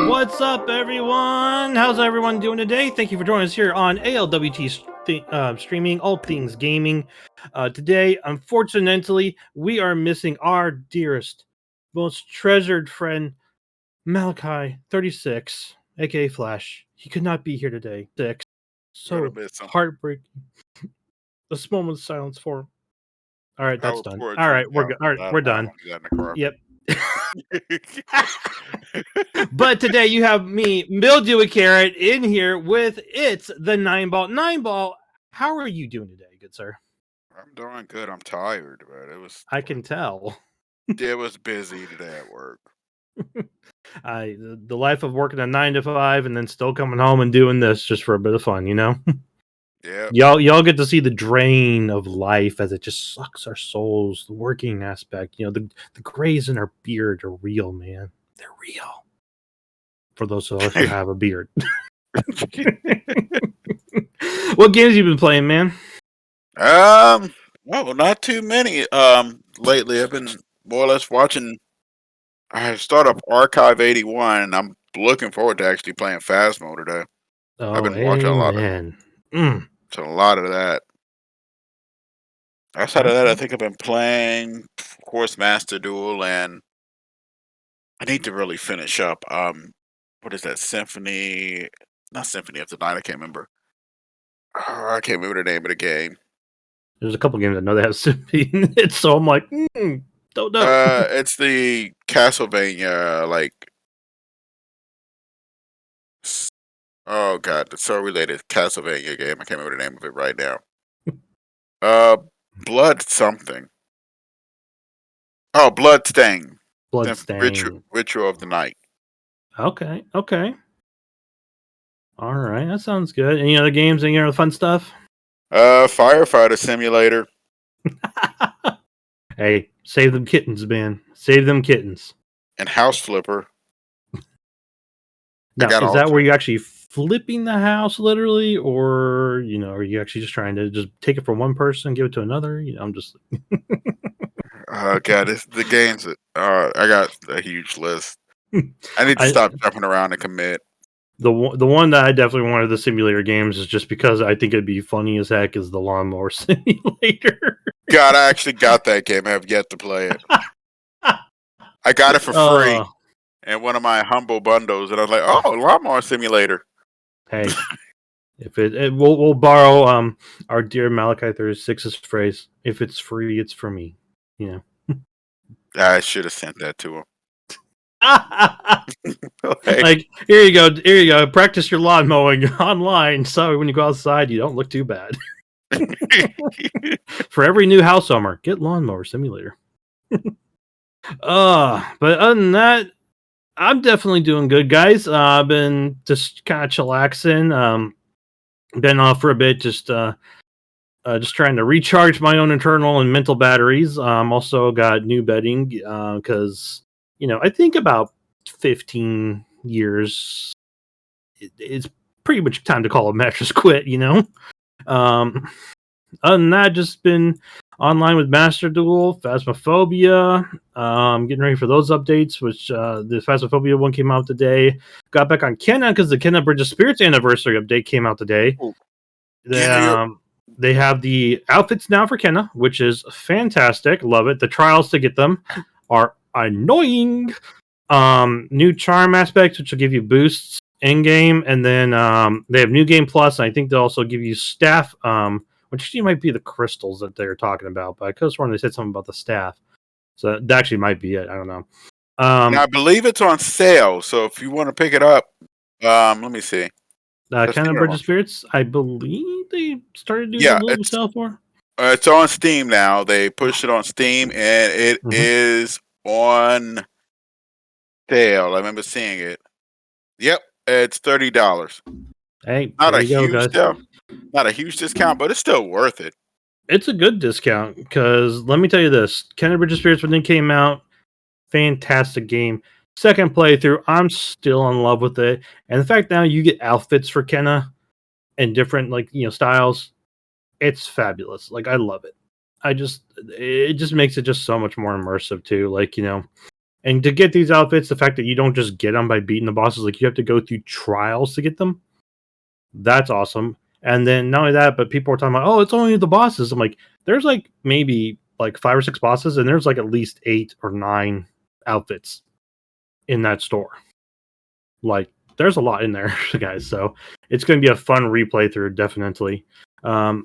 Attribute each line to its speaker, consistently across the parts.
Speaker 1: What's up, everyone? How's everyone doing today? Thank you for joining us here on ALWT streaming, all things gaming. Today, unfortunately, we are missing our dearest, most treasured friend, Malachi 36, aka Flash. He could not be here today. So heartbreaking. This moment of silence for him. All right, that's done. All right, we're all right. We're done. Yep. But today you have me, Mildew Carrot, in here with it's the 9-ball. 9-ball, how are you doing today, good sir?
Speaker 2: I'm doing good. I'm tired, but
Speaker 1: I can tell.
Speaker 2: It was busy today at work.
Speaker 1: The life of working a 9 to 5 and then still coming home and doing this just for a bit of fun, you know?
Speaker 2: Yeah.
Speaker 1: Y'all get to see the drain of life as it just sucks our souls, the working aspect. You know, the grays in our beard are real, man. They're real. For those of us who have a beard. What games have you been playing, man?
Speaker 2: Well, not too many. Lately I've been more or less watching. I started up Archive 81, and I'm looking forward to actually playing Phasmo today.
Speaker 1: Oh,
Speaker 2: I've been watching a lot of that. Outside of that, I think I've been playing, of course, Master Duel, and I need to really finish up. What is that? Symphony? Not Symphony of the Night. I can't remember. I can't remember the name of the game.
Speaker 1: There's a couple games I know that have Symphony in it, so I'm like, don't know.
Speaker 2: It's the Castlevania, like, oh god, it's so related Castlevania game. I can't remember the name of it right now. Blood something. Oh, Bloodstain.
Speaker 1: Bloodstain.
Speaker 2: Ritual of the Night.
Speaker 1: Okay. All right, that sounds good. Any other games? Any other fun stuff?
Speaker 2: Firefighter Simulator.
Speaker 1: Hey, save them kittens, man. Save them kittens.
Speaker 2: And House Flipper.
Speaker 1: Now, is that where you're actually flipping the house, literally, or are you actually just trying to just take it from one person and give it to another? I'm just.
Speaker 2: Oh god, the games. I got a huge list. I need to stop jumping around and commit.
Speaker 1: The one that I definitely wanted the simulator games is just because I think it'd be funny as heck is the Lawnmower Simulator.
Speaker 2: God, I actually got that game. I have yet to play it. I got it for free in one of my humble bundles, and I was like, "Oh, Lawnmower Simulator."
Speaker 1: Hey, if we'll borrow our dear Malachi 36's phrase: "If it's free, it's for me."
Speaker 2: I should have sent that to him.
Speaker 1: Like, here you go. Practice your lawn mowing online. So when you go outside, you don't look too bad. For every new house owner, get Lawnmower Simulator. But other than that, I'm definitely doing good, guys. I've been just kind of chillaxing. Been off for a bit, just trying to recharge my own internal and mental batteries. Also got new bedding because I think about 15 years it's pretty much time to call a mattress quit. Other than that, just been online with Master Duel, Phasmophobia, getting ready for those updates, which the Phasmophobia one came out today. Got back on Kenna because the Kenna Bridge of Spirits anniversary update came out today. They have the outfits now for Kenna, which is fantastic. Love it. The trials to get them are annoying. New charm aspects, which will give you boosts in game, and then they have new game plus, and I think they'll also give you staff, which actually might be the crystals that they're talking about. But I could have sworn they said something about the staff, so that actually might be it. I don't know.
Speaker 2: Now, I believe it's on sale, so if you want to pick it up, let me see.
Speaker 1: Kind of Bridge of Spirits, I believe they started doing a little sale for.
Speaker 2: It's on Steam now. They pushed it on Steam, and it is on sale. I remember seeing it. Yep, it's $30.
Speaker 1: Hey,
Speaker 2: not a huge discount, but it's still worth it.
Speaker 1: It's a good discount because let me tell you this: Kenna Bridge of Spirits when it came out, fantastic game. Second playthrough, I'm still in love with it, and the fact now you get outfits for Kenna and different styles, it's fabulous. Like, I love it. It just makes it just so much more immersive too. Like, And to get these outfits, the fact that you don't just get them by beating the bosses, like you have to go through trials to get them. That's awesome. And then not only that, but people are talking about, oh, it's only the bosses. I'm like, there's like maybe like 5 or 6 bosses, and there's like at least 8 or 9 outfits in that store. Like, there's a lot in there, guys. So it's going to be a fun replay through, definitely. I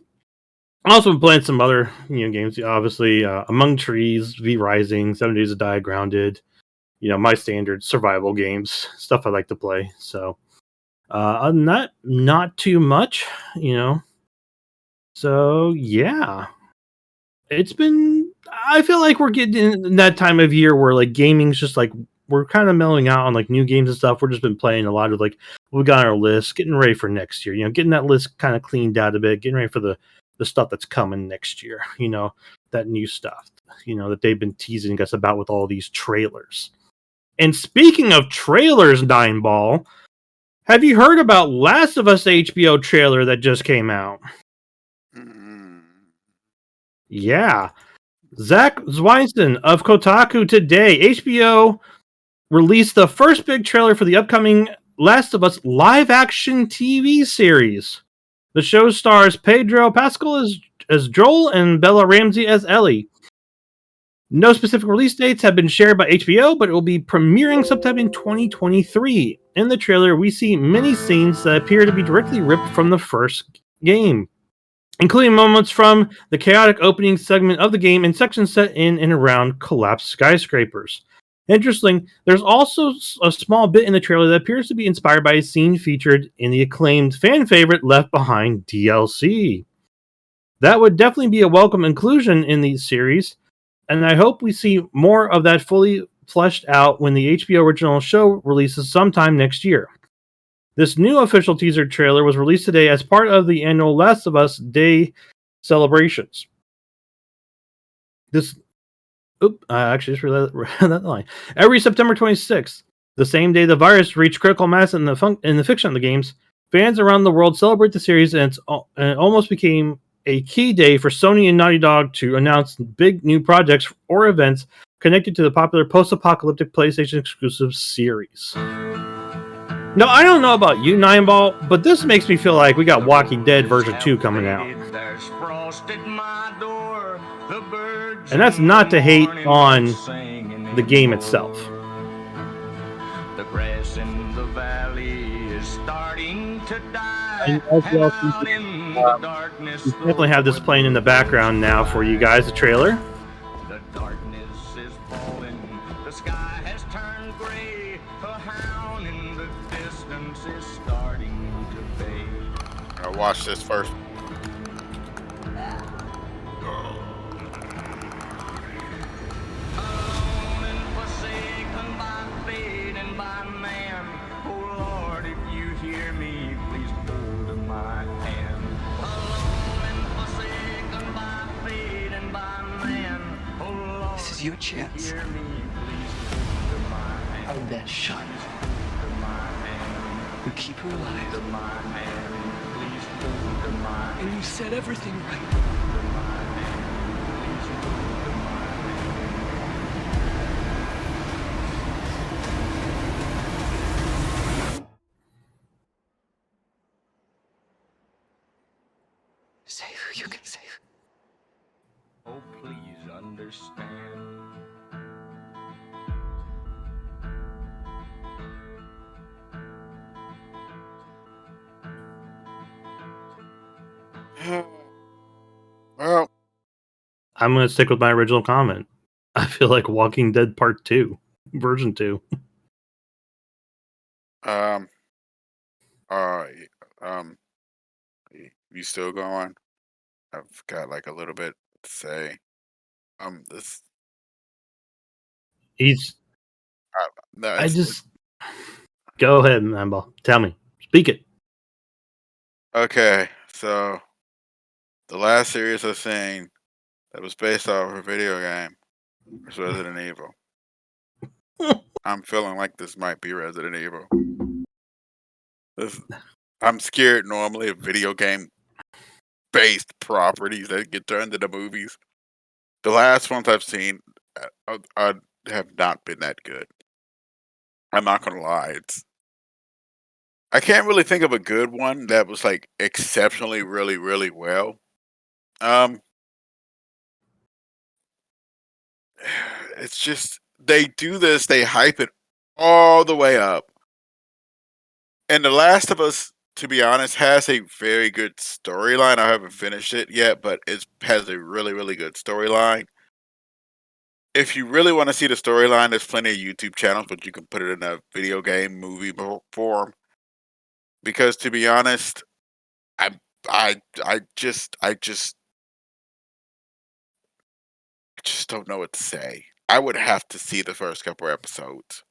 Speaker 1: also been playing some other games. Obviously, Among Trees, V Rising, 7 Days to Die, Grounded. My standard survival games, stuff I like to play. So other than that, not too much. So yeah, it's been. I feel like we're getting in that time of year where like gaming's just like we're kind of mellowing out on like new games and stuff. We're just been playing a lot of like we got on our list, getting ready for next year. Getting that list kind of cleaned out a bit, getting ready for the stuff that's coming next year. That new stuff. That they've been teasing us about with all these trailers. And speaking of trailers, Nine Ball, have you heard about Last of Us HBO trailer that just came out?
Speaker 2: Mm.
Speaker 1: Yeah. Zach Zweinston of Kotaku today. HBO released the first big trailer for the upcoming Last of Us live action TV series. The show stars Pedro Pascal as Joel and Bella Ramsey as Ellie. No specific release dates have been shared by HBO, but it will be premiering sometime in 2023. In the trailer, we see many scenes that appear to be directly ripped from the first game, including moments from the chaotic opening segment of the game and sections set in and around collapsed skyscrapers. Interesting, there's also a small bit in the trailer that appears to be inspired by a scene featured in the acclaimed fan favorite Left Behind DLC. That would definitely be a welcome inclusion in the series, and I hope we see more of that fully fleshed out when the HBO original show releases sometime next year. This new official teaser trailer was released today as part of the annual Last of Us Day celebrations. I actually just read that line. Every September 26th, the same day the virus reached critical mass in the fiction of the games, fans around the world celebrate the series, and it almost became a key day for Sony and Naughty Dog to announce big new projects or events connected to the popular post-apocalyptic PlayStation exclusive series. No, I don't know about you, Nine Ball, but this makes me feel like we got Walking Dead version 2 coming out. And that's not to hate on the game itself. The grass in the valley is starting to die. We definitely have this playing in the background now for you guys, the trailer. The darkness is falling. The sky has turned gray. A hound in the distance is starting to fade.
Speaker 2: I'll watch this first.
Speaker 3: Your chance. Our best shot. We keep her alive. And you set everything right. Save who you can save.
Speaker 4: Oh, please understand.
Speaker 2: Well,
Speaker 1: I'm going to stick with my original comment. I feel like Walking Dead Part 2, version 2.
Speaker 2: You still going? I've got like a little bit to say. This.
Speaker 1: He's.
Speaker 2: No,
Speaker 1: I just. Go ahead, Mambal. Tell me. Speak it.
Speaker 2: Okay, so the last series I've seen that was based off of a video game was Resident Evil. I'm feeling like this might be Resident Evil. I'm scared normally of video game based properties that get turned into movies. The last ones I've seen, have not been that good. I'm not gonna lie. I can't really think of a good one that was like exceptionally really, really well. Um, it's just they do this, they hype it all the way up. And The Last of Us, to be honest, has a very good storyline. I haven't finished it yet, but it has a really, really good storyline. If you really want to see the storyline, there's plenty of YouTube channels, but you can put it in a video game movie form. Because to be honest, I I just don't know what to say. I would have to see the first couple episodes.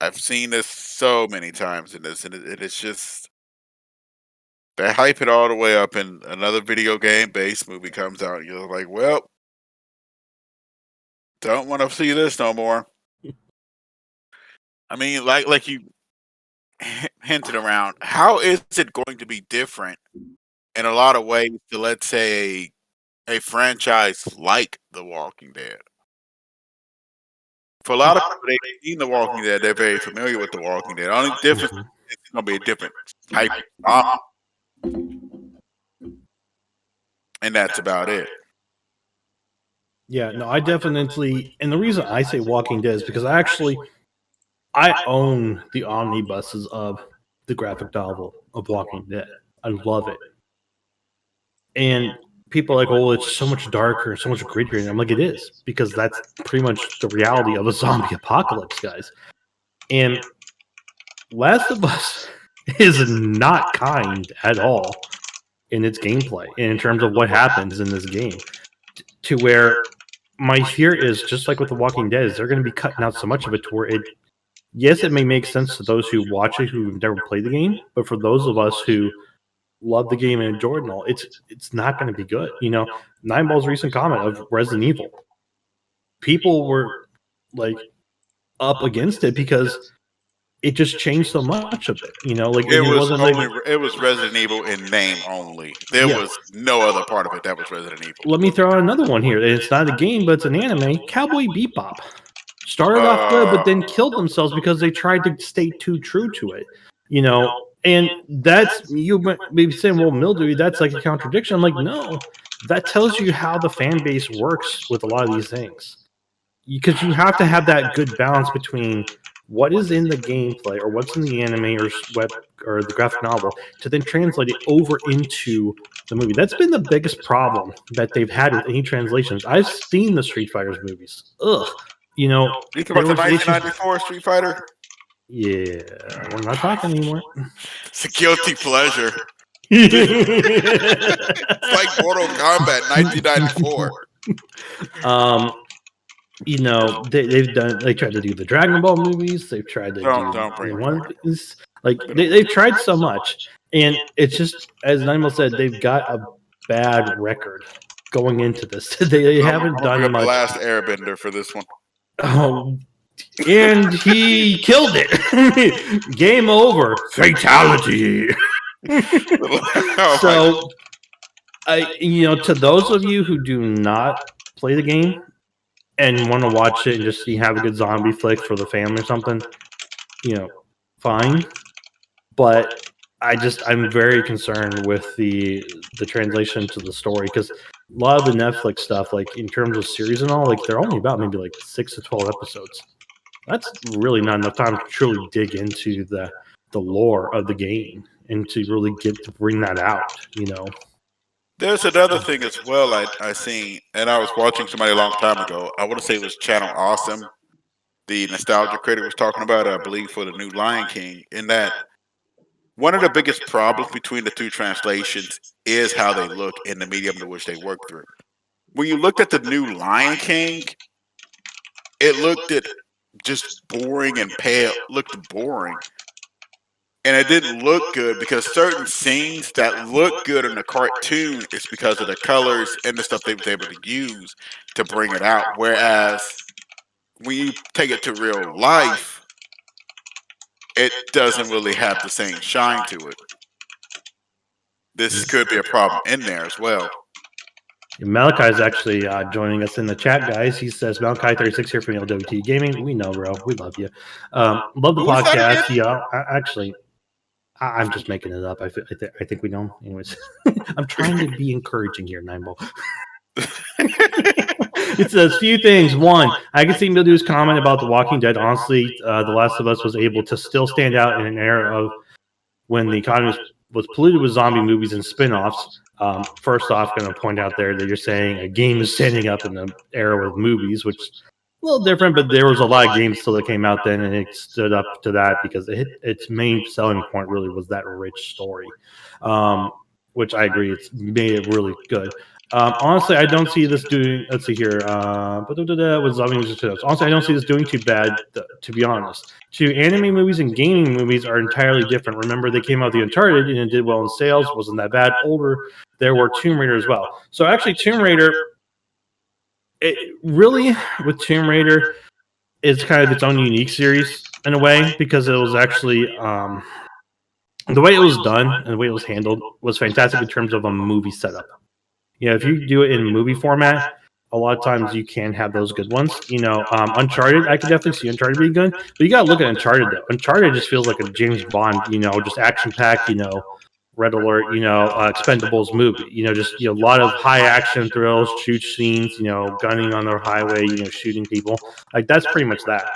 Speaker 2: I've seen this so many times in this, and it's just they hype it all the way up, and another video game based movie comes out, and you're like, well, don't want to see this no more. I mean, like you hinted around, how is it going to be different in a lot of ways to, let's say, a franchise like The Walking Dead? For a lot of people, they've seen The Walking Dead, they're very familiar with The Walking Dead. Only difference
Speaker 1: Mhm.
Speaker 2: is it's gonna be a different type of zombie, and that's about it.
Speaker 1: Yeah, no, I definitely, and the reason I say Walking Dead is because I own the omnibuses of the graphic novel of Walking Dead. I love it. And people are like, oh, it's so much darker, so much grittier. And I'm like, it is, because that's pretty much the reality of a zombie apocalypse, guys. And Last of Us is not kind at all in its gameplay and in terms of what happens in this game. To where my fear is, just like with The Walking Dead, is they're going to be cutting out so much of it to where yes, it may make sense to those who watch it who've never played the game, but for those of us who love the game and enjoy it and all, it's not going to be good. Nine Ball's recent comment of Resident Evil, people were like up against it because it just changed so much of it. Like, and it wasn't like,
Speaker 2: It was Resident Evil in name only. There
Speaker 1: yeah.
Speaker 2: was no other part of it that was Resident Evil.
Speaker 1: Let me throw out another one here. It's not a game, but it's an anime. Cowboy Bebop started off good, but then
Speaker 2: Uh,
Speaker 1: killed themselves because they tried to stay too true to it. And that's, you might be saying, well, mildew, that's like a contradiction. I'm like, no, that tells you how the fan base works with a lot of these things, because you have to have that good balance between what is in the gameplay or what's in the anime or web or the graphic novel to then translate it over into the movie. That's been the biggest problem that they've had with any translations. I've seen the Street Fighters movies. Ugh.
Speaker 2: you talking
Speaker 1: There
Speaker 2: about the
Speaker 1: was issues.
Speaker 2: 1994 Street Fighter?
Speaker 1: Yeah, we're not talking anymore.
Speaker 2: It's a guilty pleasure.
Speaker 1: It's
Speaker 2: It's like Mortal Kombat 1994.
Speaker 1: They tried to do the Dragon Ball movies. They've tried to do
Speaker 2: Don't bring
Speaker 1: the
Speaker 2: it
Speaker 1: One
Speaker 2: back.
Speaker 1: Piece. Like, they've tried so much, and it's just, as Nigel said, they've got a bad record going into this. They
Speaker 2: I'm
Speaker 1: haven't
Speaker 2: gonna bring
Speaker 1: done
Speaker 2: up the
Speaker 1: much.
Speaker 2: last Airbender for this one.
Speaker 1: Oh, and he killed it. Game over. Fatality.
Speaker 2: Oh
Speaker 1: So, to those of you who do not play the game and want to watch it and just have a good zombie flick for the family or something, fine. But I'm very concerned with the translation to the story, because a lot of the Netflix stuff, like in terms of series and all, like they're only about maybe like 6 to 12 episodes. That's really not enough time to truly dig into the lore of the game and to really get to bring that out.
Speaker 2: There's another thing as well I seen, and I was watching somebody a long time ago. I want to say it was Channel Awesome. The nostalgia critic was talking about it, I believe, for the new Lion King, in that one of the biggest problems between the two translations is how they look in the medium to which they work through. When you looked at the new Lion King, it looked at just boring and pale, looked boring. And it didn't look good because certain scenes that look good in the cartoon is because of the colors and the stuff they was able to use to bring it out. Whereas when you take it to real life, it doesn't really have the same shine to it. This could be a problem in there as well.
Speaker 1: Malachi is actually joining us in the chat, guys. He says, Malachi36 here from ALWT Gaming. We know, bro. We love you. Love the
Speaker 2: Who was that
Speaker 1: podcast.
Speaker 2: again?
Speaker 1: Yeah, I'm just making it up. I think we know. Anyways, I'm trying to be encouraging here, Nineball. It says few things. One, I can see Mildew's comment about The Walking Dead. Honestly, The Last of Us was able to still stand out in an era of when the economy was polluted with zombie movies and spin-offs. First off, going to point out there that you're saying a game is standing up in the era with movies, which is a little different, but there was a lot of games still that came out then, and it stood up to that because its main selling point really was that rich story, which I agree, it's made it really good. Honestly, I don't see this doing. Let's see here. With zombie movies and spin-offs. Honestly, I don't see this doing too bad. To be honest, anime movies and gaming movies are entirely different. Remember, they came out with the Uncharted and it did well in sales. Wasn't that bad? Older, there were Tomb Raider as well. So actually, Tomb Raider, with Tomb Raider, is kind of its own unique series in a way because it was actually the way it was done and the way it was handled was fantastic in terms of a movie setup. If you do it in movie format, a lot of times you can have those good ones. Uncharted, I can definitely see Uncharted being good, but you got to look at Uncharted though. Uncharted just feels like a James Bond, just action packed, Red Alert, Expendables movie. Just a lot of high action thrills, shoot scenes, gunning on the highway, shooting people. Like that's pretty much that.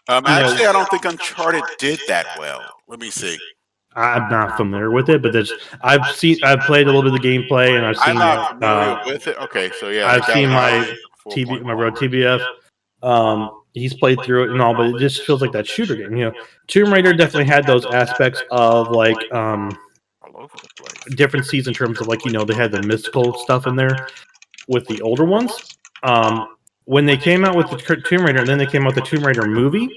Speaker 2: Actually, I don't think Uncharted did that well. Let me see.
Speaker 1: I'm not familiar with it, but I've played a little bit of the gameplay, and I've seen.
Speaker 2: I'm not familiar with it. Okay, so yeah,
Speaker 1: I've seen my bro TBF. He's played through it and all, but it just feels like that shooter game. Tomb Raider definitely had those aspects of like different scenes in terms of like they had the mystical stuff in there with the older ones. When they came out with the Tomb Raider, and then they came out with the Tomb Raider movie.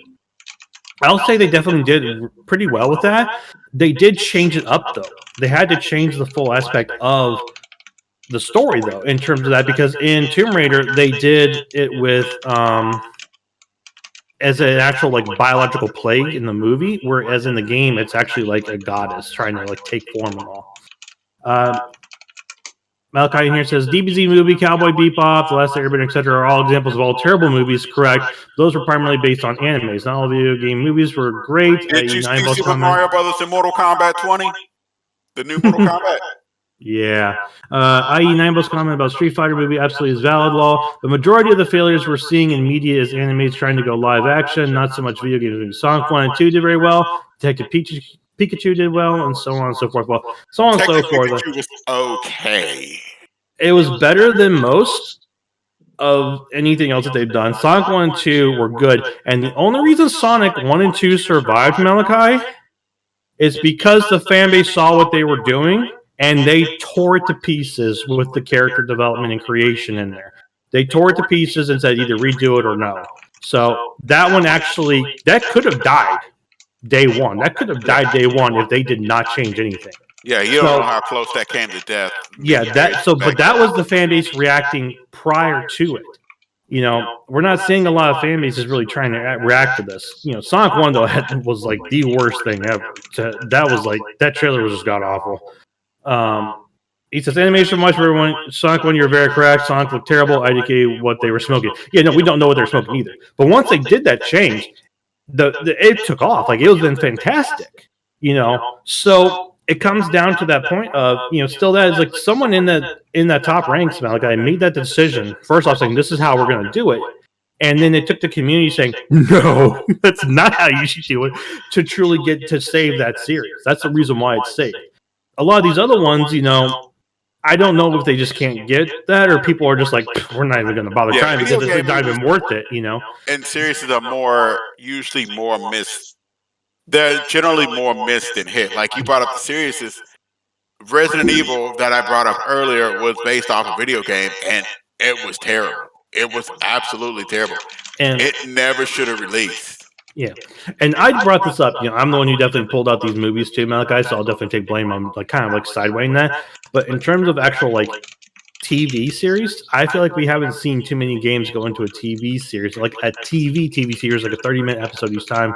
Speaker 1: I'll say they definitely did pretty well with that. They did change it up, though. They had to change the full aspect of the story, though, in terms of that, because in Tomb Raider, they did it with as an actual like biological plague in the movie, whereas in the game, it's actually like a goddess trying to like take form and all. Malachi in here says DBZ movie, Cowboy Bebop, The Last Airbender, etc. are all examples of all terrible movies. Correct. Those were primarily based on animes. Not all video game movies were great.
Speaker 2: Did you see Super Mario Brothers in Mortal Kombat 20? The new Mortal Kombat?
Speaker 1: Yeah. I.e. Ninebull's comment about Street Fighter movie absolutely is valid law. The majority of the failures we're seeing in media is animes trying to go live action, not so much video games. Sonic 1 and 2 did very well. Detective Pikachu did well, and so on and so forth. Well, so on and so forth.
Speaker 2: Pikachu was okay.
Speaker 1: It was better than most of anything else that they've done. Sonic 1 and 2 were good, and the only reason Sonic 1 and 2 survived, Malachi, is because the fan base saw what they were doing, and they tore it to pieces with the character development and creation in there. They tore it to pieces and said either redo it or no. So that one actually, that could have died day one. That could have died day one if they did not change anything.
Speaker 2: Yeah, you don't know how close that came to death.
Speaker 1: Yeah, but that was the fan base reacting prior to it. We're not seeing a lot of fan bases really trying to react to this. Sonic 1 though was like the worst thing ever. That was like that trailer was just god awful. He says animation much for everyone. Sonic 1, you're very correct. Sonic looked terrible. I indicate what they were smoking. Yeah, no, we don't know what they're smoking either. But once they did that change, it took off. Like it was been fantastic. So it comes down to that point of still that is like someone in that top ranks, Malachi, made that decision first off saying this is how we're going to do it, and then they took the community saying no, that's not how you should do it to truly get to save that series. That's the reason why it's saved. A lot of these other ones, I don't know if they just can't get that, or people are just like, we're not even going to bother trying because it's not even worth it,
Speaker 2: And series are usually more missed. They're generally more missed than hit. Like you brought up the series, Resident Evil that I brought up earlier was based off a video game, and it was terrible. It was absolutely terrible. And it never should have released.
Speaker 1: Yeah, and I brought this up. I'm the one who definitely pulled out these movies too, Malachi. So I'll definitely take blame on kind of sidewaying that. But in terms of actual TV series, I feel like we haven't seen too many games go into a TV series, like a TV series, like a 30-minute episode each time,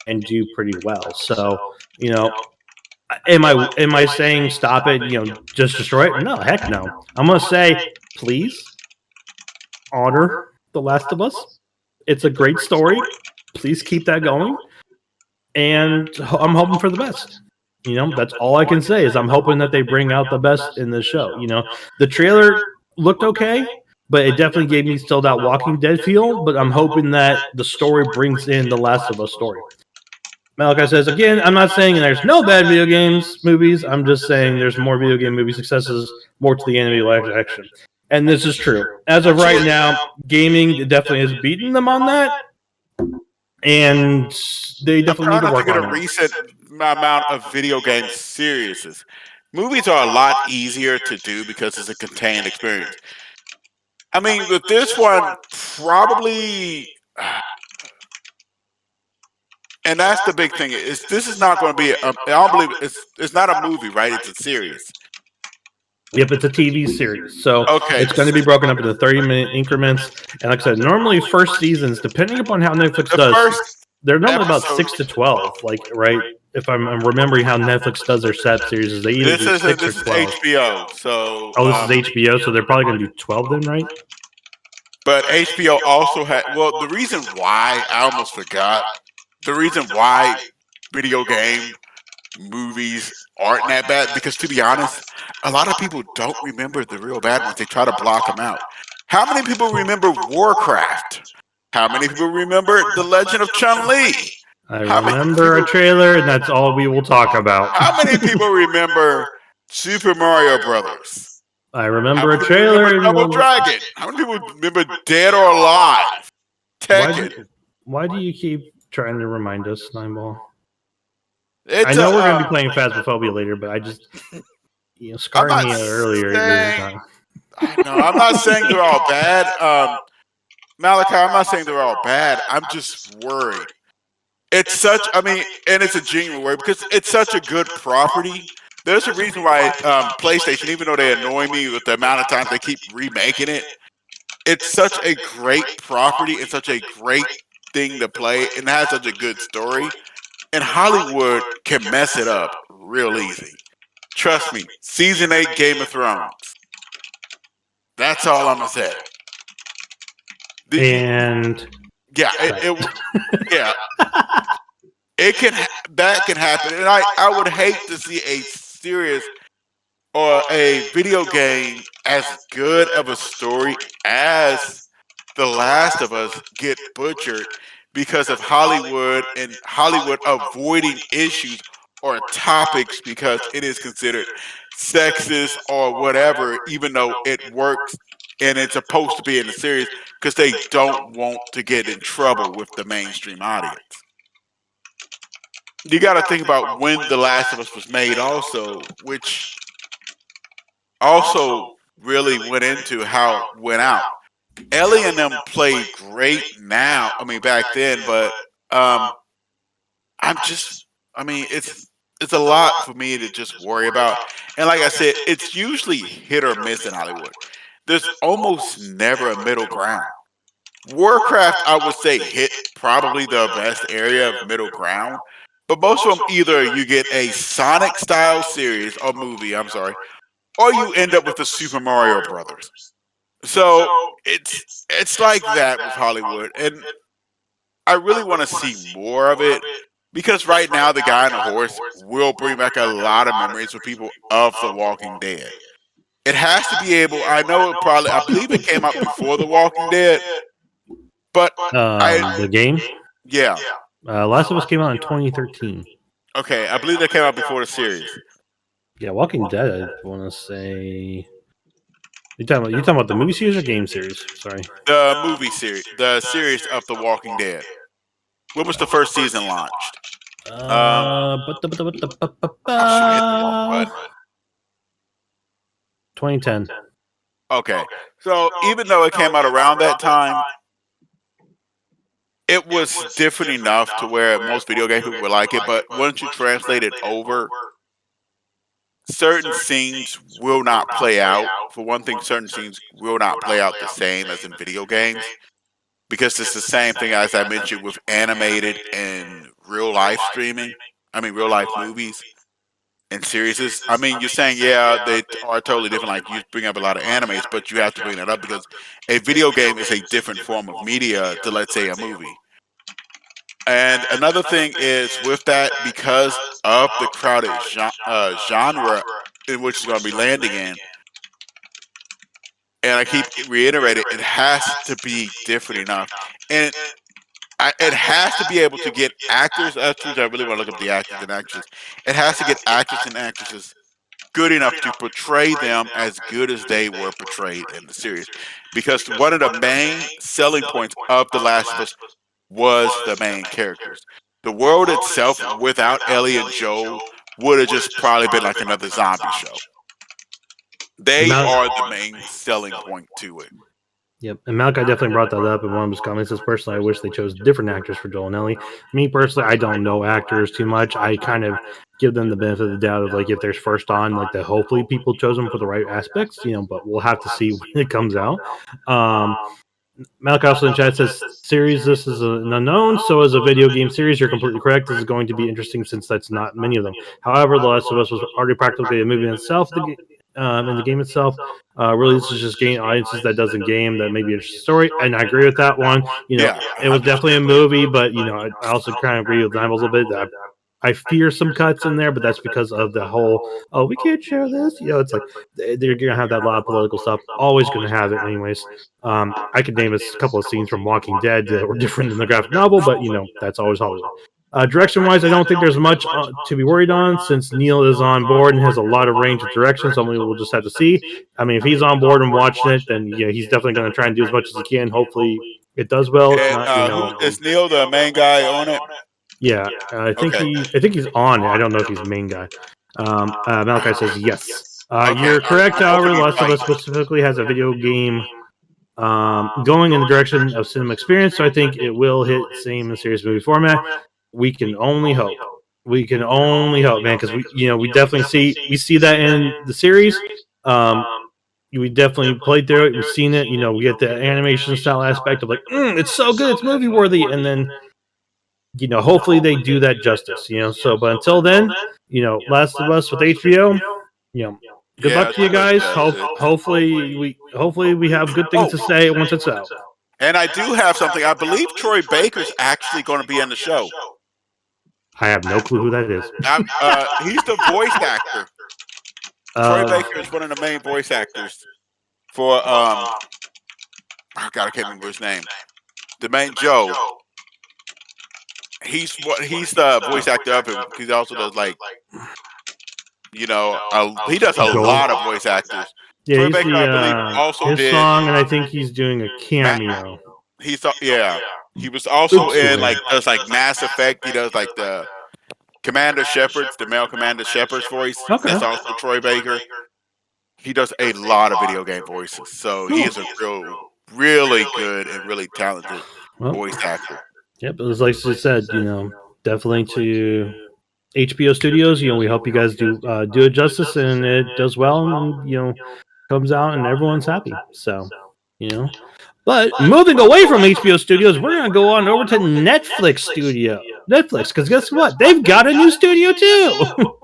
Speaker 1: and do pretty well. So Am I saying stop it? Just destroy it? No, heck no. I'm gonna say, please honor The Last of Us. It's a great story. Please keep that going, and I'm hoping for the best. That's all I can say is I'm hoping that they bring out the best in this show. The trailer looked okay, but it definitely gave me still that Walking Dead feel. But I'm hoping that the story brings in the Last of Us story. Malachi says, again, I'm not saying there's no bad video games movies. I'm just saying there's more video game movie successes, more to the anime live action. And this is true. As of right now, gaming definitely has beaten them on that. And they definitely need to work
Speaker 2: get
Speaker 1: on
Speaker 2: a
Speaker 1: it.
Speaker 2: recent amount of video game series. Movies are a lot easier to do because it's a contained experience. I mean, with this one, probably, and that's the big thing. This is not going to be. I don't believe it's not a movie, right? It's a series.
Speaker 1: Yep, it's a TV series. So
Speaker 2: Okay.
Speaker 1: it's going to be broken up into 30-minute increments. And like I said, normally first seasons, depending upon how Netflix
Speaker 2: The
Speaker 1: does,
Speaker 2: first
Speaker 1: they're normally about
Speaker 2: episode-
Speaker 1: 6 to 12. Like, right? If I'm remembering how Netflix does their SAP series, is they either do 6
Speaker 2: this
Speaker 1: or
Speaker 2: is
Speaker 1: 12.
Speaker 2: HBO. So
Speaker 1: This is HBO, so they're probably going to do 12 then, right?
Speaker 2: but HBO also had. Well, the reason why I almost forgot. The reason why video game movies aren't that bad, because to be honest, a lot of people don't remember the real bad ones. They try to block them out. How many people remember Warcraft? How many people remember The Legend of Chun-Li?
Speaker 1: I remember a trailer, and that's all we will talk about.
Speaker 2: How many people remember Super Mario Brothers?
Speaker 1: I
Speaker 2: How
Speaker 1: remember
Speaker 2: many
Speaker 1: a
Speaker 2: people
Speaker 1: trailer.
Speaker 2: remember Double Dragon? How many people remember Dead or Alive? Tekken.
Speaker 1: Why do you keep trying to remind us, Nineball?
Speaker 2: It's
Speaker 1: I know we're going to be playing Phasmophobia later, but I just, scarring
Speaker 2: I'm
Speaker 1: me
Speaker 2: not
Speaker 1: earlier.
Speaker 2: saying- No, I'm not saying they're all bad. Malachi, I'm not saying they're all bad. I'm just worried. It's such, I mean, and it's a genuine worry because it's such a good property. There's a reason why PlayStation, even though they annoy me with the amount of times they keep remaking it, it's such a great property and such a great thing to play, and it has such a good story. And Hollywood can mess it up real easy. Trust me, season 8 Game of Thrones. That's all I'm gonna say.
Speaker 1: And
Speaker 2: yeah, yeah, that can happen, and I would hate to see a series or a video game as good of a story as The Last of Us get butchered because of Hollywood and Hollywood avoiding issues or topics because it is considered sexist or whatever, even though it works and it's supposed to be in the series, because they don't want to get in trouble with the mainstream audience. You got to think about when The Last of Us was made also, which also really went into how it went out. Ellie and them play great now. I mean, back then, but it's a lot for me to just worry about. And like I said, it's usually hit or miss in Hollywood. There's almost never a middle ground. Warcraft, I would say, hit probably the best area of middle ground. But most of them, either you get a Sonic style series or movie, I'm sorry, or you end up with the Super Mario Brothers. So it's like that with Hollywood, and I really want to see more of it, because right now the guy on the horse will bring back a lot of memories for people of The Walking Dead. It has to be able. I know I believe it came out before The Walking Dead, but
Speaker 1: the game?
Speaker 2: Yeah.
Speaker 1: Last of Us came out in 2013.
Speaker 2: Okay, I believe that came out before the series.
Speaker 1: Yeah, Walking Dead, I want to say. You talking about the movie series or game series? Sorry.
Speaker 2: The movie series, the series of The Walking Dead. When was the first season launched?
Speaker 1: I should
Speaker 2: hit the wrong button.
Speaker 1: 2010.
Speaker 2: Okay, so even though it came out around that time, it was different enough to where most video game people would like it. But once you translate it over, certain scenes will not play out. For one thing, certain scenes will not play out the same as in video games, because it's the same thing as I mentioned with animated and real life streaming. I mean, real life movies. in series. I mean, you're saying yeah, they are totally different. Like you bring up a lot of animes, but you have to bring that up because a video game is a different form of media to, let's say, a movie. And another thing is with that, because of the crowded genre in which it's going to be landing in, and I keep reiterating, it has to be different enough, and it has to be able to get actors. That's true. I really want to look up the actors and actresses. It has to get actors and actresses good enough to portray them as good as they were portrayed in the series, because one of the main selling points of The Last of Us was the main characters. The world itself, without Ellie and Joel, would have just probably been like another zombie show. They are the main selling point to it.
Speaker 1: Yep, and Malachi definitely brought that up in one of his comments. Says, personally, I wish they chose different actors for Joel and Ellie. Me personally, I don't know actors too much. I kind of give them the benefit of the doubt of like if there's first on, like that hopefully people chose them for the right aspects, but we'll have to see when it comes out. Malachi also in chat says, series, this is an unknown, so as a video game series, you're completely correct. This is going to be interesting since that's not many of them. However, The Last of Us was already practically a movie in itself, in the game itself. Really, this is just gain audiences that does in game that may be an interesting story, and I agree with that one. It was definitely a movie, but I also kind of agree with them a little bit that I fear some cuts in there, but that's because of the whole, we can't share this. It's like they're going to have that lot of political stuff. Always going to have it anyways. I could name a couple of scenes from Walking Dead that were different than the graphic novel, but, that's always Hollywood. Direction-wise, I don't think there's much to be worried on since Neil is on board and has a lot of range of direction, so we'll just have to see. I mean, if he's on board and watching it, then he's definitely going to try and do as much as he can. Hopefully it does well.
Speaker 2: And, is Neil the main guy on it?
Speaker 1: Yeah, I think he's on it. I don't know if he's the main guy. Malachi says yes. You're correct. However, The Last of Us specifically has a video game going in the direction of cinema experience, so I think it will hit same in the series movie format. We can only hope. We can only hope, man, because we definitely see that in the series. We definitely played through it. We've seen it. We get the animation style aspect of like, it's so good, it's movie worthy, and then hopefully they do that justice. So, but until then, Last of Us with HBO. Good luck to you guys. Hopefully we have good things to say once it's out.
Speaker 2: And I do have something. I believe Troy Baker's actually going to be in the show.
Speaker 1: I have no clue who that is.
Speaker 2: He's the voice actor. Troy Baker is one of the main voice actors for oh God, I can't remember his name. The main Joe. He's the voice actor of him. He also does he does a lot of voice actors.
Speaker 1: Yeah,
Speaker 2: Troy
Speaker 1: he's
Speaker 2: Baker, I believe, also
Speaker 1: his
Speaker 2: did
Speaker 1: song, and I think he's doing a cameo.
Speaker 2: He was also in does Mass Effect. He does the Commander Shepard's, the male Commander Shepard's voice.
Speaker 1: Okay.
Speaker 2: That's also Troy Baker. He does a lot of video game voices, so he is a really good and really talented voice actor.
Speaker 1: Yep, it was like you said, definitely to HBO Studios. We hope you guys do it justice and it does well, and comes out and everyone's happy. So, But moving away from HBO Studios, we're going to go on over to Netflix, because guess what? They've got a new studio too.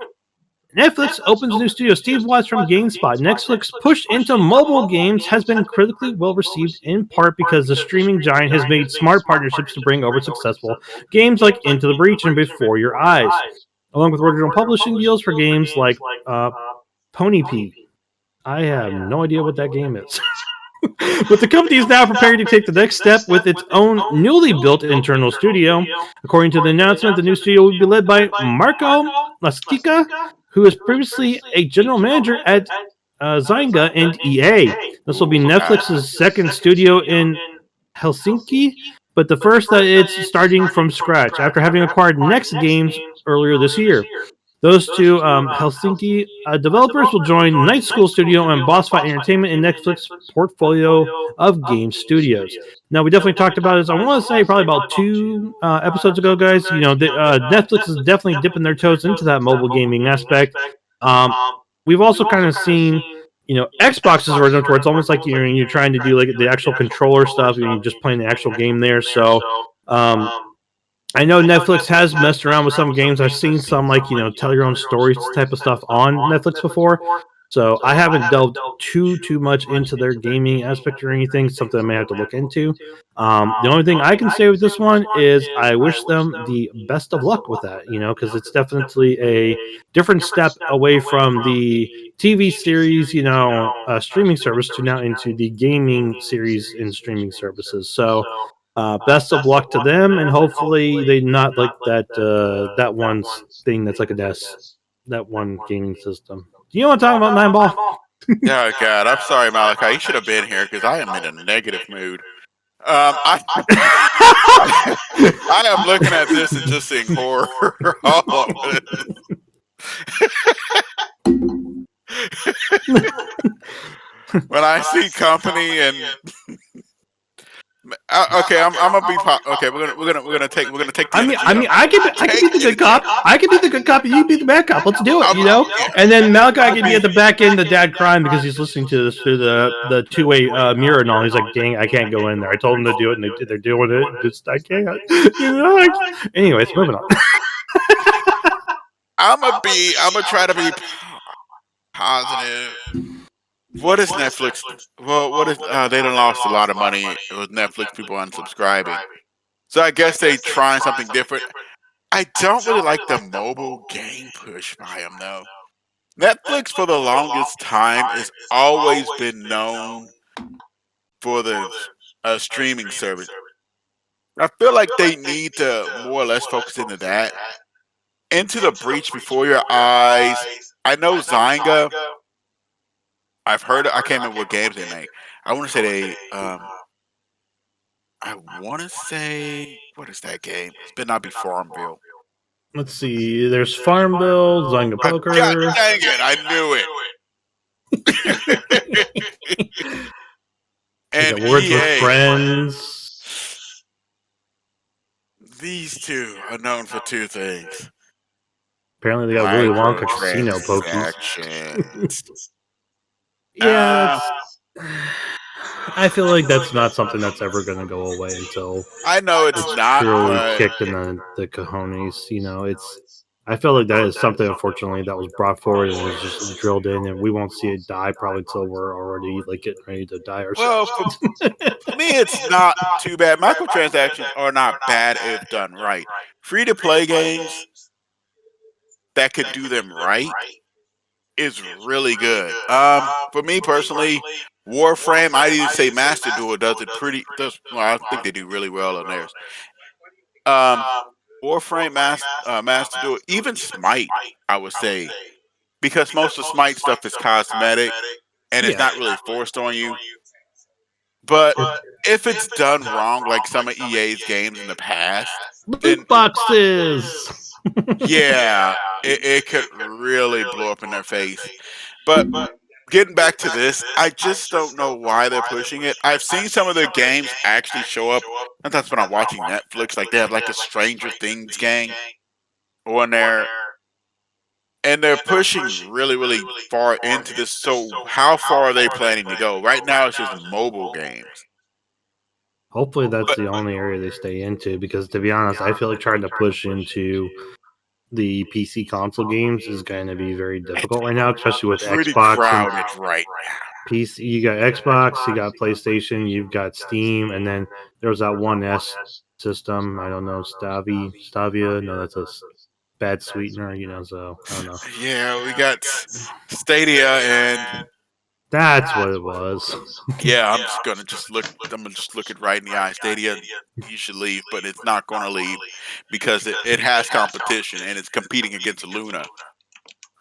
Speaker 1: Netflix opens a new studio. Steve Watts from GameSpot. Netflix push into mobile games has been critically well received, in part because the streaming giant has made smart partnerships to bring over successful games like Into the Breach and Before Your Eyes, along with original publishing deals for games like Pony P. I have no idea what that game is. But the company is now preparing to take the next step with its own newly built internal studio. According to the announcement, the new studio will be led by Marco Lastica, who was previously a general manager at Zynga and EA. This will be Netflix's second studio in Helsinki, but the first that it's starting from scratch after having acquired Next Games earlier this year. Those two Helsinki developers will join Night School Studio and Boss Fight Entertainment in Netflix portfolio of game studios. Now, we definitely talked about this, I want to say, probably about 2 episodes ago, guys. Netflix is definitely dipping their toes into that mobile gaming aspect. We've also kind of seen, Xbox's version where it's almost like you're trying to do like the actual controller stuff and you're just playing the actual game there. So, I know Netflix has messed around with some games. I've seen some like tell your own stories type of stuff on Netflix before. So I haven't delved too much into their gaming aspect or anything. Something I may have to look into. The only thing I can say with this one is I wish them the best of luck with that. Because it's definitely a different step away from the TV series, streaming service to now into the gaming series in streaming services. So best of luck to them, and hopefully they not like that one thing that's like a that one gaming system. Do you know what I'm talking about, Nine Ball?
Speaker 2: Oh God, I'm sorry, Malachi. You should have been here because I am in a negative mood. I I am looking at this and just seeing horror all over it. When I see company and okay, I'm gonna be okay. We're gonna take the energy up.
Speaker 1: I can be the good cop. I can be the good cop. You be the bad cop. Let's do it.
Speaker 2: Yeah.
Speaker 1: And then Malachi can be at the back end, the dad crying because he's listening to this through the two-way mirror and all. He's like, "Dang, I can't go in there. I told him to do it, and they're doing it. Just I can't." Anyways, moving on.
Speaker 2: I'm gonna try to be positive. What is Netflix? Well, what is they done lost a lot of money with Netflix people unsubscribing. So I guess they trying something different. I don't really like the mobile game push by them though. Netflix for the longest time has always been known for the streaming service. I feel like they need to more or less focus into that. Into the Breach Before Your Eyes. I know Zynga. I've heard. I can't remember what games they make. I want to say I want to say what is that game? It's better not be Farmville.
Speaker 1: Let's see. There's Farmville, Zynga Poker.
Speaker 2: God dang it! I knew it. And
Speaker 1: Words with
Speaker 2: EA.
Speaker 1: Friends.
Speaker 2: These two are known for two things.
Speaker 1: Apparently, they got Willy Wonka casino pokies. Yeah, I feel like that's not something that's ever going to go away until
Speaker 2: I know it's not
Speaker 1: truly kicked in the cojones. I feel like that is something, unfortunately, that was brought forward and was just drilled in, and we won't see it die probably until we're already like getting ready to die ourselves.
Speaker 2: Well, for me, it's not too bad. Microtransactions are not bad if done right. Free-to-play games that could do them right is really good. For me personally, Warframe, I'd even say Master Duel does it well, I think they do really well on theirs. Warframe, Master Duel, even Smite, I would say, because most of Smite stuff is cosmetic and it's not really forced on you. But if it's done wrong, like some of EA's games in the past, then
Speaker 1: loot boxes.
Speaker 2: Yeah, it could really blow up in their face. But getting back to this, I just don't know why they're pushing it. I've seen some of their games actually show up. Sometimes when I'm watching Netflix, like they have like a Stranger Things game on there, and they're pushing really far into this. So how far are they planning to go? Right now, it's just mobile games.
Speaker 1: Hopefully, that's the only area they stay into. Because to be honest, I feel like trying to push into the PC console games is going to be very difficult right now, especially with
Speaker 2: Pretty
Speaker 1: Xbox.
Speaker 2: crowded right now.
Speaker 1: PC, you got Xbox, you got PlayStation, you've got Steam, and then there's that One S system. I don't know, Stavia. No, that's a bad sweetener, so I don't know.
Speaker 2: Yeah, we got Stadia and
Speaker 1: that's what it was.
Speaker 2: Yeah, I'm gonna look it right in the eye. Stadia, you should leave, but it's not gonna leave because it has competition and it's competing against Luna,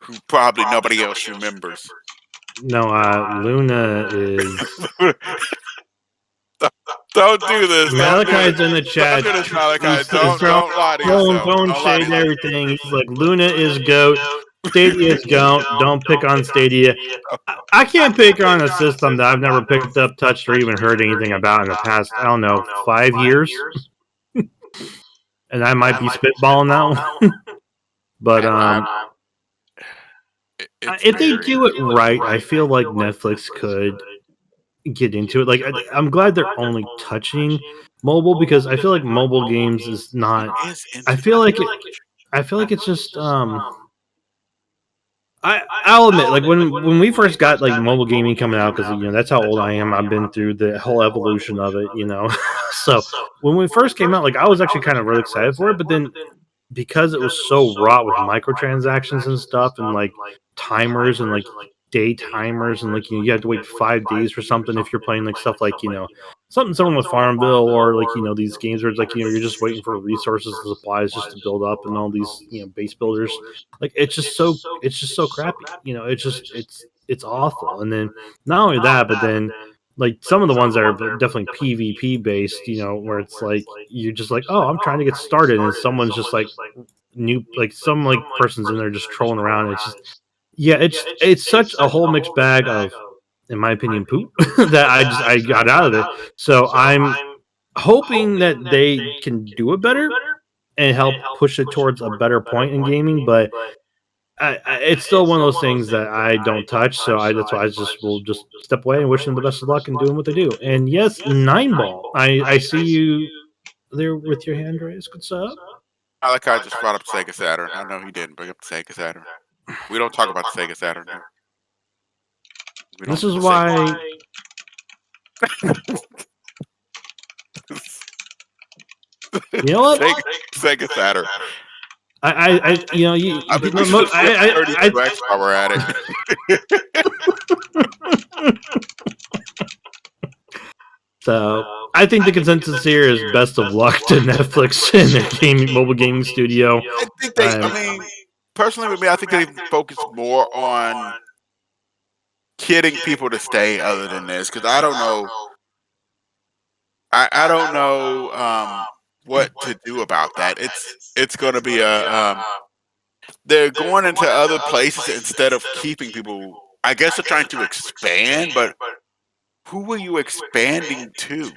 Speaker 2: who probably nobody else remembers.
Speaker 1: No, Luna is.
Speaker 2: Don't do this.
Speaker 1: Malachi's in the chat.
Speaker 2: Don't do this, Malachi. Don't lie to yourself.
Speaker 1: Don't shade everything. He's like, Luna is GOAT. Stadia is GOAT. Don't pick on Stadia. I can't pick on a system that I've never picked up, touched, or even heard anything about in the past, I don't know, 5 years. And I might be spitballing that one. But if they do it right, I feel like Netflix could get into it. Like, I'm glad they're only touching mobile, because I feel like mobile games is not.
Speaker 2: It is
Speaker 1: I feel like
Speaker 2: interesting.
Speaker 1: I feel like it's just I'll admit, like when we first got like mobile gaming coming out, because that's how old I am. I've been through the whole evolution of it. So when we first came out, like I was actually kind of really excited for it, but then because it was so wrought with microtransactions and stuff, and like timers and like day timers, and like you have to wait 5 days for something if you're playing like stuff like something similar with Farmville, or like these games where it's like you're just waiting for resources and supplies just to build up, and all these base builders. Like it's just so crappy. It's awful. And then not only that, but then like some of the ones that are definitely PvP based, where it's like you're just like, oh, I'm trying to get started, and someone's just like new, like some like person's in there just trolling around. It's just it's such a whole mixed bag of, in my opinion, poop that I got out of it. So I'm hoping that they can do it better and help push it towards a better point in gaming, but it's still one of those things that I don't touch. So that's why I just will just step away and wish them the best of luck in doing what they do. And yes, Nine Ball, I see you there with your hand raised. What's up?
Speaker 2: I like how I just brought up Sega Saturn. I know he didn't bring up the Sega Saturn. We don't talk about the Sega Saturn here. We
Speaker 1: This
Speaker 2: don't
Speaker 1: is
Speaker 2: do the
Speaker 1: why. You know what?
Speaker 2: Sega Saturn.
Speaker 1: You
Speaker 2: I mean, we should have flipped 32X while we're at it.
Speaker 1: So I think the consensus here is best of luck to Netflix and their mobile gaming studio.
Speaker 2: I think I mean, personally with me, I think they focus more on getting people to stay other than this, because I don't know. I don't know what to do about that. It's going to be they're going into other places instead of keeping people. I guess they're trying to expand, but who are you expanding to?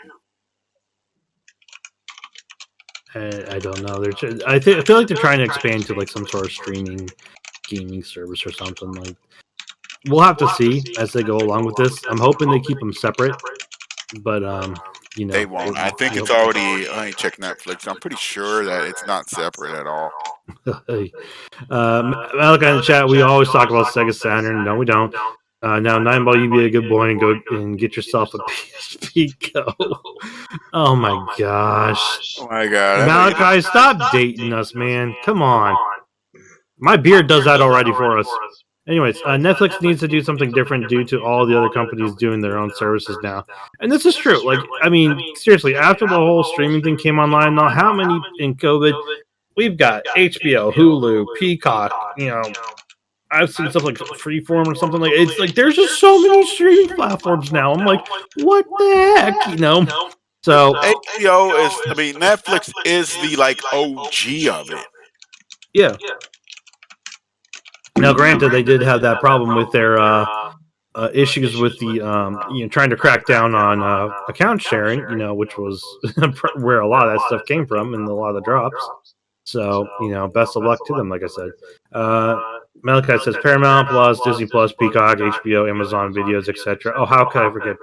Speaker 1: I don't know. I feel like they're trying to expand to like some sort of streaming gaming service or something. Like we'll have to see as they go along with this. I'm hoping they keep them separate, but
Speaker 2: They won't. I think it's already. I ain't check Netflix. I'm pretty sure that it's not separate at all.
Speaker 1: Malik in the chat, we always talk about Sega Saturn. No, we don't. Now, Nine Ball, you be a good boy and go and get yourself a PSP Go. Oh my gosh.
Speaker 2: Oh my god.
Speaker 1: Malachi, stop dating us, man. Come on. My beard does that already for us. Anyways, Netflix needs to do something different due to all the other companies doing their own services now. And this is true. Like, I mean, seriously, after the whole streaming thing came online, now how many in COVID? We've got HBO, Hulu, Peacock, I've seen stuff like Freeform or something like. It's like there's just so many streaming platforms now. I'm like, what the heck, So
Speaker 2: HBO is. I mean, Netflix is the like OG of it.
Speaker 1: Yeah. Now, granted, they did have that problem with their issues with the trying to crack down on account sharing, which was where a lot of that stuff came from and a lot of the drops. So, best of luck to them, like I said. Malachi says Paramount Plus, Disney Plus, Peacock, HBO, Amazon Videos, etc. Oh, how could I forget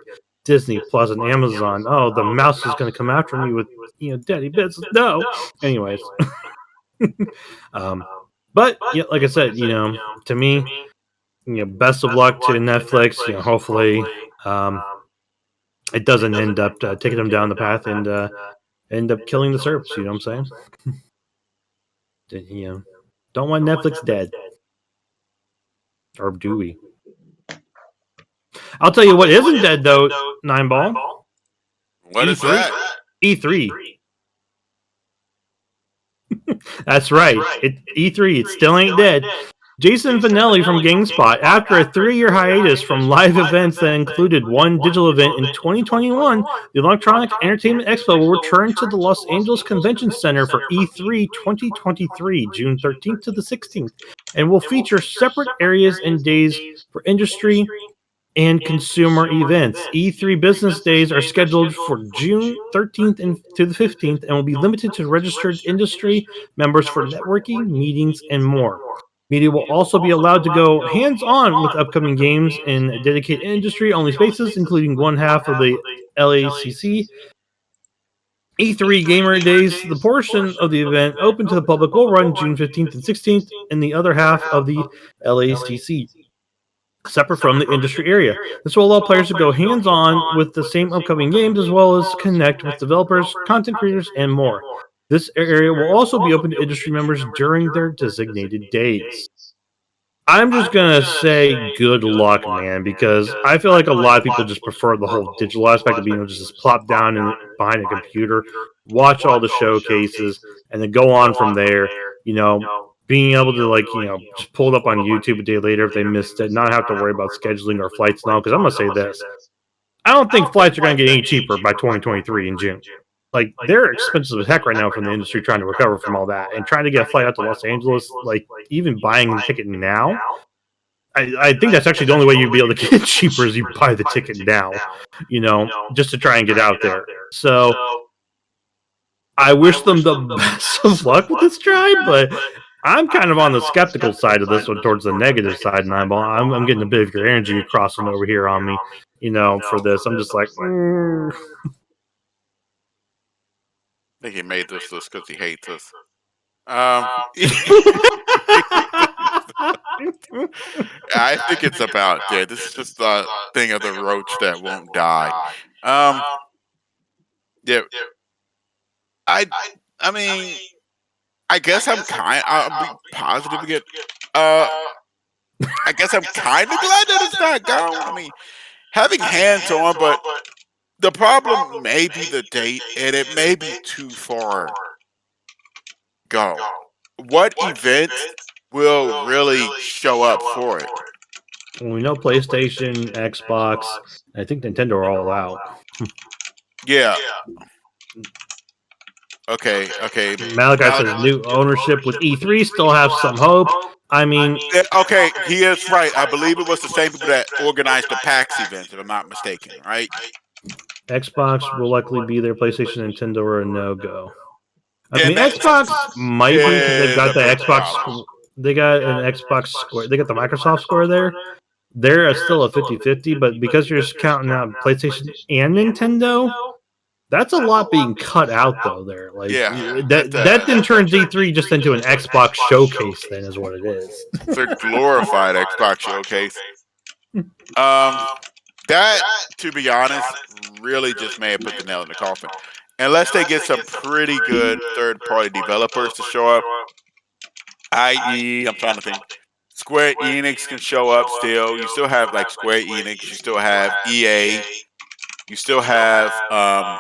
Speaker 1: Disney Plus and Amazon? Oh, the mouse is going to come after me with, daddy bits. No. Anyways. But, like I said, to me, best of luck to Netflix. Hopefully it doesn't end up taking them down the path and end up killing the service. You know what I'm saying? Don't want Netflix dead. Or do we? I'll tell you what isn't dead, though, Nine Ball.
Speaker 2: What is that?
Speaker 1: E3. That's right. E3. It still ain't dead. Jason Vanelli from GameSpot, after a 3-year hiatus from live events that included one digital event in 2021, the Electronic Entertainment Expo will return to the Los Angeles Convention Center for E3 2023, June 13th to the 16th, and will feature separate areas and days for industry and consumer events. E3 business days are scheduled for June 13th to the 15th and will be limited to registered industry members for networking, meetings, and more. Media will also be allowed to go hands-on with upcoming games in dedicated industry-only spaces, including one half of the LACC E3 Gamer Days, the portion of the event open to the public will run June 15th and 16th, and the other half of the LACC, separate from the industry area. This will allow players to go hands-on with the same upcoming games, as well as connect with developers, content creators, and more. This area will also be open to industry members during their designated days. I'm just gonna say good luck, man, because I feel like a lot of people just prefer the whole digital aspect of being able to just plop down behind a computer, watch all the showcases, and then go on from there. Being able to just pull it up on YouTube a day later if they missed it, not have to worry about scheduling or flights and all. Because I'm gonna say this, I don't think flights are gonna get any cheaper by 2023 in June. Like they're expensive as heck right now from the industry trying to recover from all that, and trying to get a flight out to Los Angeles, like even buying the ticket now. I think that's actually the only way you'd be able to get it cheaper is you buy the ticket now, just to try and get out there. So I wish them the best of luck with this try, but I'm kind of on the skeptical side of this one towards the negative side, and I'm getting a bit of your energy crossing over here on me, for this. I'm just like,
Speaker 2: I think he made this because he hates us. I think it's about this is just the thing of the roach that won't die. Yeah, I mean, I guess I'll be positive again. I guess I'm kind of glad that it's not gone. I mean, having hands on, but the problem may be the date, and it may be too far go. What event will really show up for it?
Speaker 1: we know PlayStation, Xbox, I think Nintendo are all out.
Speaker 2: Yeah. Okay.
Speaker 1: Malachi says new ownership with E3 still have some hope. I mean,
Speaker 2: okay, he is right. I believe it was the same people that organized the PAX event, if I'm not mistaken, right?
Speaker 1: Xbox will likely be there. PlayStation, Nintendo are a no-go. I mean, Xbox might be because they've got the Xbox. They got an Xbox Square. They got the Microsoft Square there. They're still a 50-50, but because you're just counting out PlayStation and Nintendo, that's a lot being cut out though. There, like that then turns E3 just into an Xbox showcase. Then is what it is.
Speaker 2: It's a glorified Xbox showcase. That, to be honest, really just may have put the nail in the coffin. Unless they get some pretty good third-party developers to show up, i.e., I'm trying to think. Square Enix can show up still. You still have like Square Enix. You still have EA. You still have I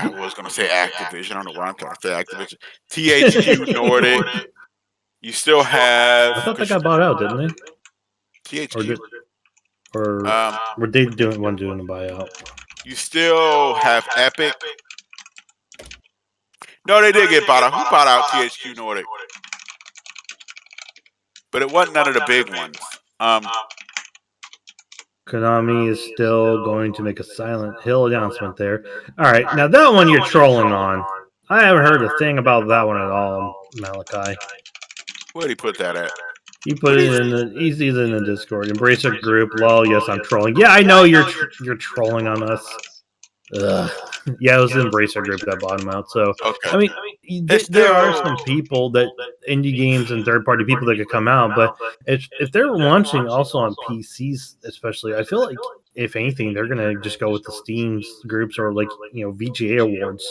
Speaker 2: was gonna say Activision. I don't know why I'm trying to say Activision. THQ Nordic. You still have.
Speaker 1: I thought they got bought out, didn't they?
Speaker 2: THQ.
Speaker 1: Or were they doing a buyout?
Speaker 2: You still have Epic. No, they did get bought out. Who bought out THQ Nordic? But it wasn't none of the big ones.
Speaker 1: Konami is still going to make a Silent Hill announcement there. All right, now that one you're trolling on. I haven't heard a thing about that one at all, Malachi.
Speaker 2: Where did he put that at?
Speaker 1: He put it in the. He's in the Discord. Embracer group. Lol. Yes, I'm trolling. Yeah, I know you're trolling on us. Ugh. Yeah, it was the Embracer group that bought him out. So
Speaker 2: Okay.
Speaker 1: I mean, there are some people that indie games and third party people that could come out, but if they're launching also on PCs, especially, I feel like if anything, they're gonna just go with the Steam groups or VGA awards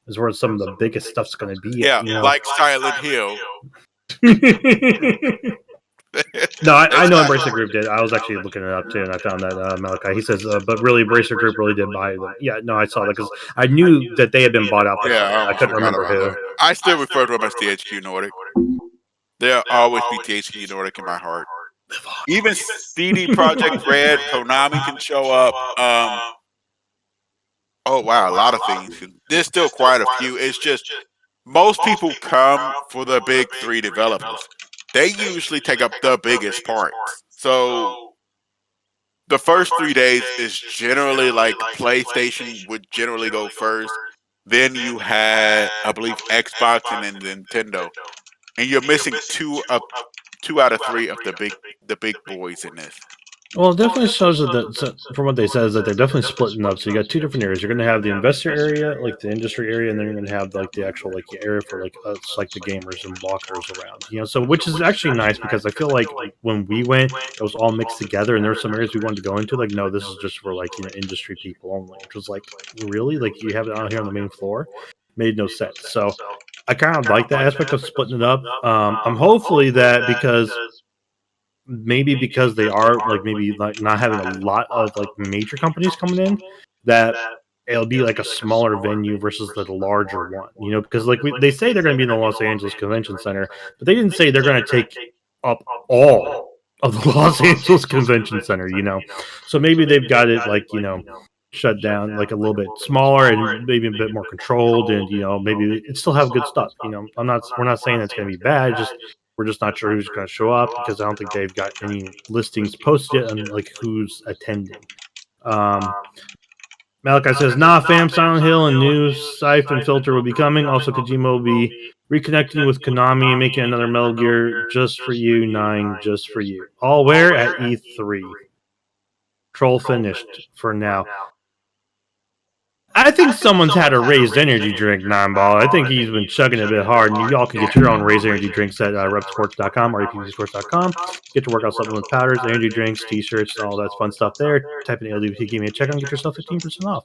Speaker 1: is where some of the biggest stuff's gonna be.
Speaker 2: Yeah, like Silent Hill.
Speaker 1: No, I know Embracer Group did. I was actually looking it up too, and I found that Malachi. He says, but really, Embracer Group really did buy them. Yeah, no, I saw that because I knew that they had been bought out.
Speaker 2: Yeah,
Speaker 1: I couldn't remember who.
Speaker 2: That. I still refer to them as THQ Nordic. There'll always be THQ Nordic in my heart. Even CD Projekt Red, Konami can show up. Oh wow, a lot of things. There's still quite a few. It's just most people come for the big three developers. They usually take up the biggest parts. So the first 3 days is generally like PlayStation would generally go first. Then you had, I believe, Xbox and then Nintendo, and you're missing two out of three of the big boys in this.
Speaker 1: Well, it definitely shows that, so from what they said, is that they're definitely splitting up. So you got two different areas. You're going to have the investor area, like the industry area, and then you're going to have like the actual like area for like us, like the gamers and walkers around. So which is actually nice because I feel like when we went, it was all mixed together, and there were some areas we wanted to go into. Like, no, this is just for like industry people only, which was like really like you have it out here on the main floor, made no sense. So I kind of like that aspect of splitting it up. I'm hopefully that because they are like maybe like not having a lot of like major companies coming in, that it'll be like a smaller venue versus the larger one. Because like they say they're going to be in the Los Angeles Convention Center, but they didn't say they're going to take up all of the Los Angeles Convention Center. So maybe they've got it like shut down like a little bit smaller and maybe a bit more controlled, and maybe it still have good stuff. We're not saying it's going to be bad, just we're just not sure who's going to show up because I don't think they've got any listings posted yet on like who's attending. Malachi says, "Nah, fam, Silent Hill and new Siphon Filter will be coming. Also, Kojima will be reconnecting with Konami and making another Metal Gear just for you, 9 just for you. All where? At E3. Troll finished for now." I think someone's had a raised energy drink, Nine-Ball. I think he's been chugging it a bit hard, and y'all can get your own raised energy drinks at repsports.com or epsports.com. Get your workout supplement powders, energy drinks, t-shirts, all that fun stuff there. Type in ALWT, give me a check and get yourself 15% off.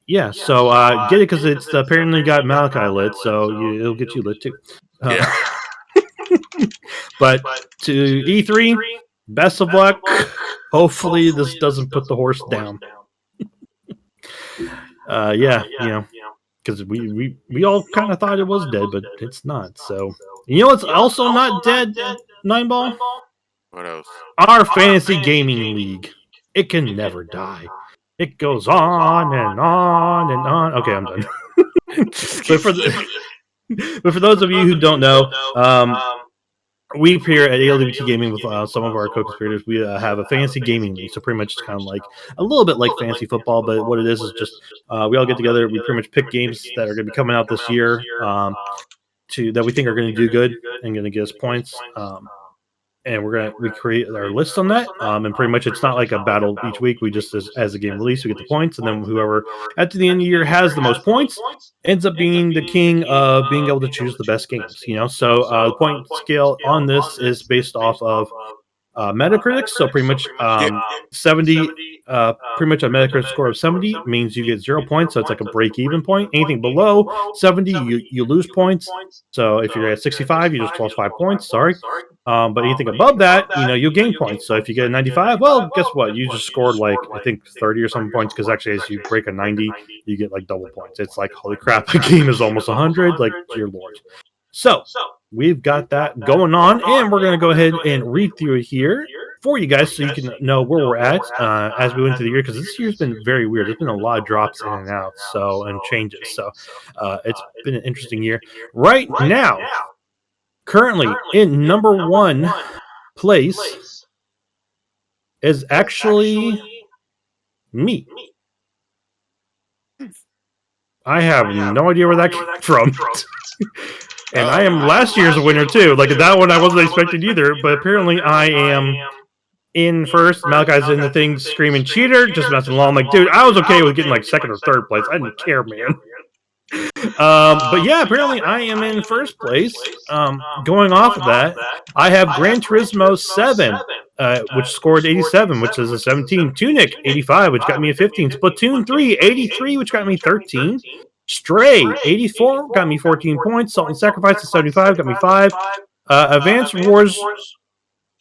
Speaker 1: Yeah, so get it because it's apparently got Malachi lit, so it'll get you lit too.
Speaker 2: Yeah.
Speaker 1: But to E3, best of luck. Hopefully this doesn't put the horse down. Because we all kind of thought it was dead, but it's not. So it's also not dead, Nineball?
Speaker 2: What else?
Speaker 1: Our fantasy gaming league. It can never die. It goes on and on and on. Okay, I'm done. But for those of you who don't know, we here at ALWT Gaming with some of our co-conspirators, we have a fantasy gaming league. So pretty much it's kind of like a little bit like fantasy football, but what it is just we all get together. We pretty much pick games that are going to be coming out this year that we think are going to do good and going to get us points. And we create our list on that. And pretty much it's not like a battle each week. We just as the game release, we get the points, and then whoever at the end of the year has the most points ends up being the king of being able to choose the best games. So the point scale on this is based off of Metacritic. So pretty much 70, pretty much a Metacritic score of 70 means you get 0 points. So it's like a break-even point. Anything below 70, you lose points. So if you're at 65, you just lost 5 points. Sorry. But anything above that, you gain points. So if you get a 95, well, guess what? You just scored like I think 30 or something points, because actually as you break a 90, you get like double points. It's like, holy crap, the game is almost 100. Like, dear Lord. So we've got that going on, and we're going to go ahead and read through it here for you guys so you can know where we're at as we went through the year, because this year's been very weird. There's been a lot of drops in and out and changes. So it's been an interesting year. Right now, currently in number 1 place is actually me. I have no idea where that came from. And I am last year's winner too. Like that one I wasn't expecting either, but apparently I am in first. Malachi's in the thing screaming cheater, just messing along. I'm like, dude, I was okay with getting like second or third place. I didn't care, man. But yeah, apparently I am in first place. Going off of that, I have Gran Turismo 7, which scored 87, which is a 17. Tunic 85, which got me a 15. Splatoon 3 83, which got me 13. Stray 84 got me 14 points. Salt and Sacrifice 75 got me 5. Advance Wars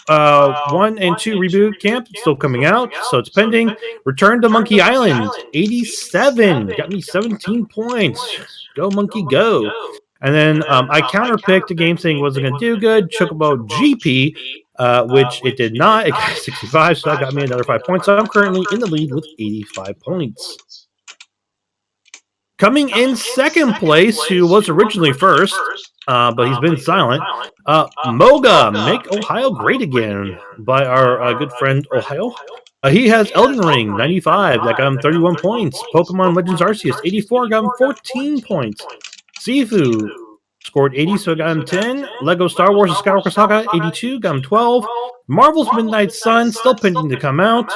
Speaker 1: 1 and 2 Reboot Camp still coming out, so it's pending. Return to Monkey Island 87 got me 17 points. Go Monkey Go. And then I counterpicked a game saying it wasn't going to do good. Chocobo GP, which it did not. It got 65, so that got me another 5 points. So I'm currently in the lead with 85 points. Coming in second place, who was originally first, but he's been silent, Moga, Make Ohio Great Again, by our good friend Ohio. He has Elden Ring, 95, that got him 31 points. Pokemon Legends Arceus, 84, got him 14 points. Sifu, Scored 80, so I got him 10. Lego Star Wars: The Skywalker Saga, 82, got him 12. Marvel's Midnight Sun, still pending to come out.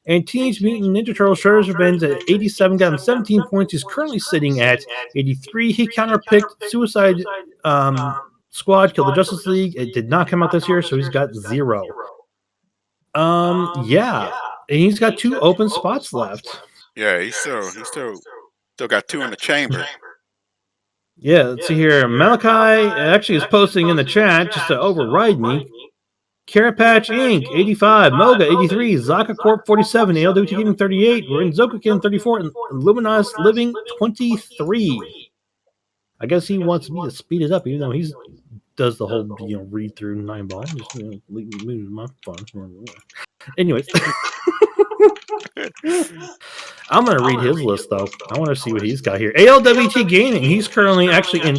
Speaker 1: And Teenage Mutant Ninja Turtles Shredder's Revenge at 87, got him 17 points. He's currently sitting at 83. He counterpicked Suicide Squad, Kill the Justice League. It did not come out this year, so he's got 0. Yeah. And he's got 2 open spots left.
Speaker 2: Yeah, he's still got 2 in the chamber.
Speaker 1: Yeah, let's see here. Malachi actually is posting in the chat just to override me. Carrot Patch Inc. 85, Moga 83, Zaka Corp 47, ALWT Gaming 38, Renzokukin 34, and Luminous Living 23. I guess he wants me to speed it up, even though he does the whole read through 9 ball. Just lose my fun. Anyways. I'm gonna read his list though. I want to see what he's got here. ALWT Gaming. He's currently actually in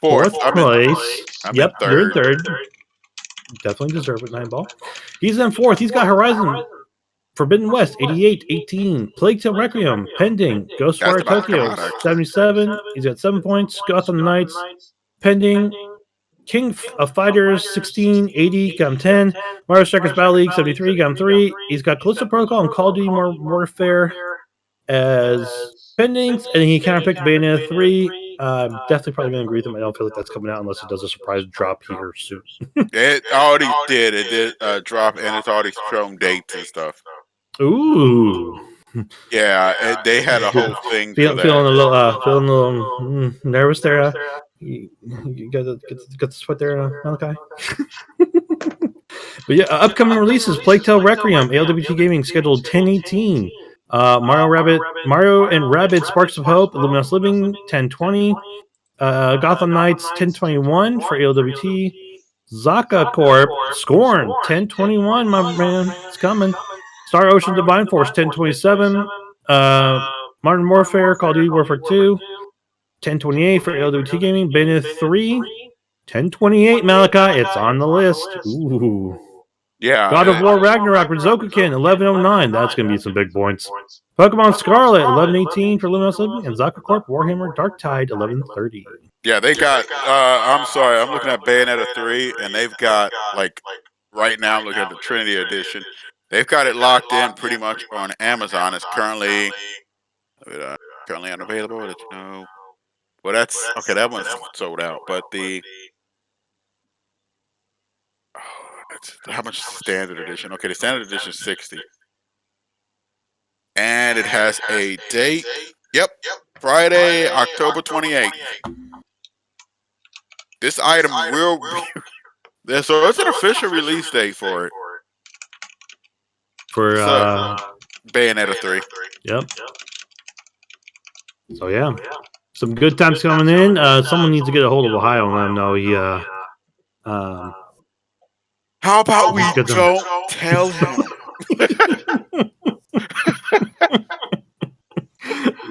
Speaker 1: 4th place. Yep, you're in 3rd. Definitely deserve it, 9 ball. He's in 4th. He's got Horizon Forbidden West 88, 18. Plague Tale Requiem pending. Ghostwire Tokyo 77. He's got 7 points. Gotham Knights pending. King of Fighters 16, 80, got him 10. Mario Strikers Battle League 73, got him 3. He's got Callisto Protocol and Call of Duty Modern Warfare as pendings, and he counterpicked Bayonetta 3. Definitely probably going to agree with him. I don't feel like that's coming out unless it does a surprise drop here soon.
Speaker 2: It already did. It did drop, and it's already shown dates and stuff.
Speaker 1: Ooh.
Speaker 2: Yeah, they had a whole thing.
Speaker 1: Feeling a little nervous there. You got the sweat there, Malachi. But yeah, upcoming releases: Plague Tale Requiem, ALWT Gaming scheduled 10/18. Mario and Rabbids Sparks of Hope, Luminous Living 10/20. Gotham Knights 10/21 for ALWT. Zaka Corp Scorn 10/21. My man, it's coming. Star Ocean Divine Force 10/27. Modern Warfare, Call of Duty Warfare 2. 10/28 for ALWT Gaming. Bayonetta 3. 10/28, Malachi. It's on the list. Ooh.
Speaker 2: Yeah.
Speaker 1: God of War Ragnarok Renzokukin 11/09. That's going to be some big points. Pokemon Scarlet 11/18 for Luminous Living. And Zaka Corp Warhammer Darktide 11/30.
Speaker 2: Yeah, they got. I'm sorry. I'm looking at Bayonetta 3, and they've got, like, right now, I'm looking at the Trinity Edition. They've got it locked in pretty much on Amazon. It's currently unavailable. Let you know. Well, that's okay. That one's sold out. But how much is the standard edition? Okay, the standard edition is 60, and it has a date. Yep, Friday, October 28th. This item will be so it's an official release date for it.
Speaker 1: For
Speaker 2: Bayonetta 3.
Speaker 1: Yep. So yeah. Some good times coming in. Someone needs to get a hold of Ohio and let him know he
Speaker 2: how about we don't tell him?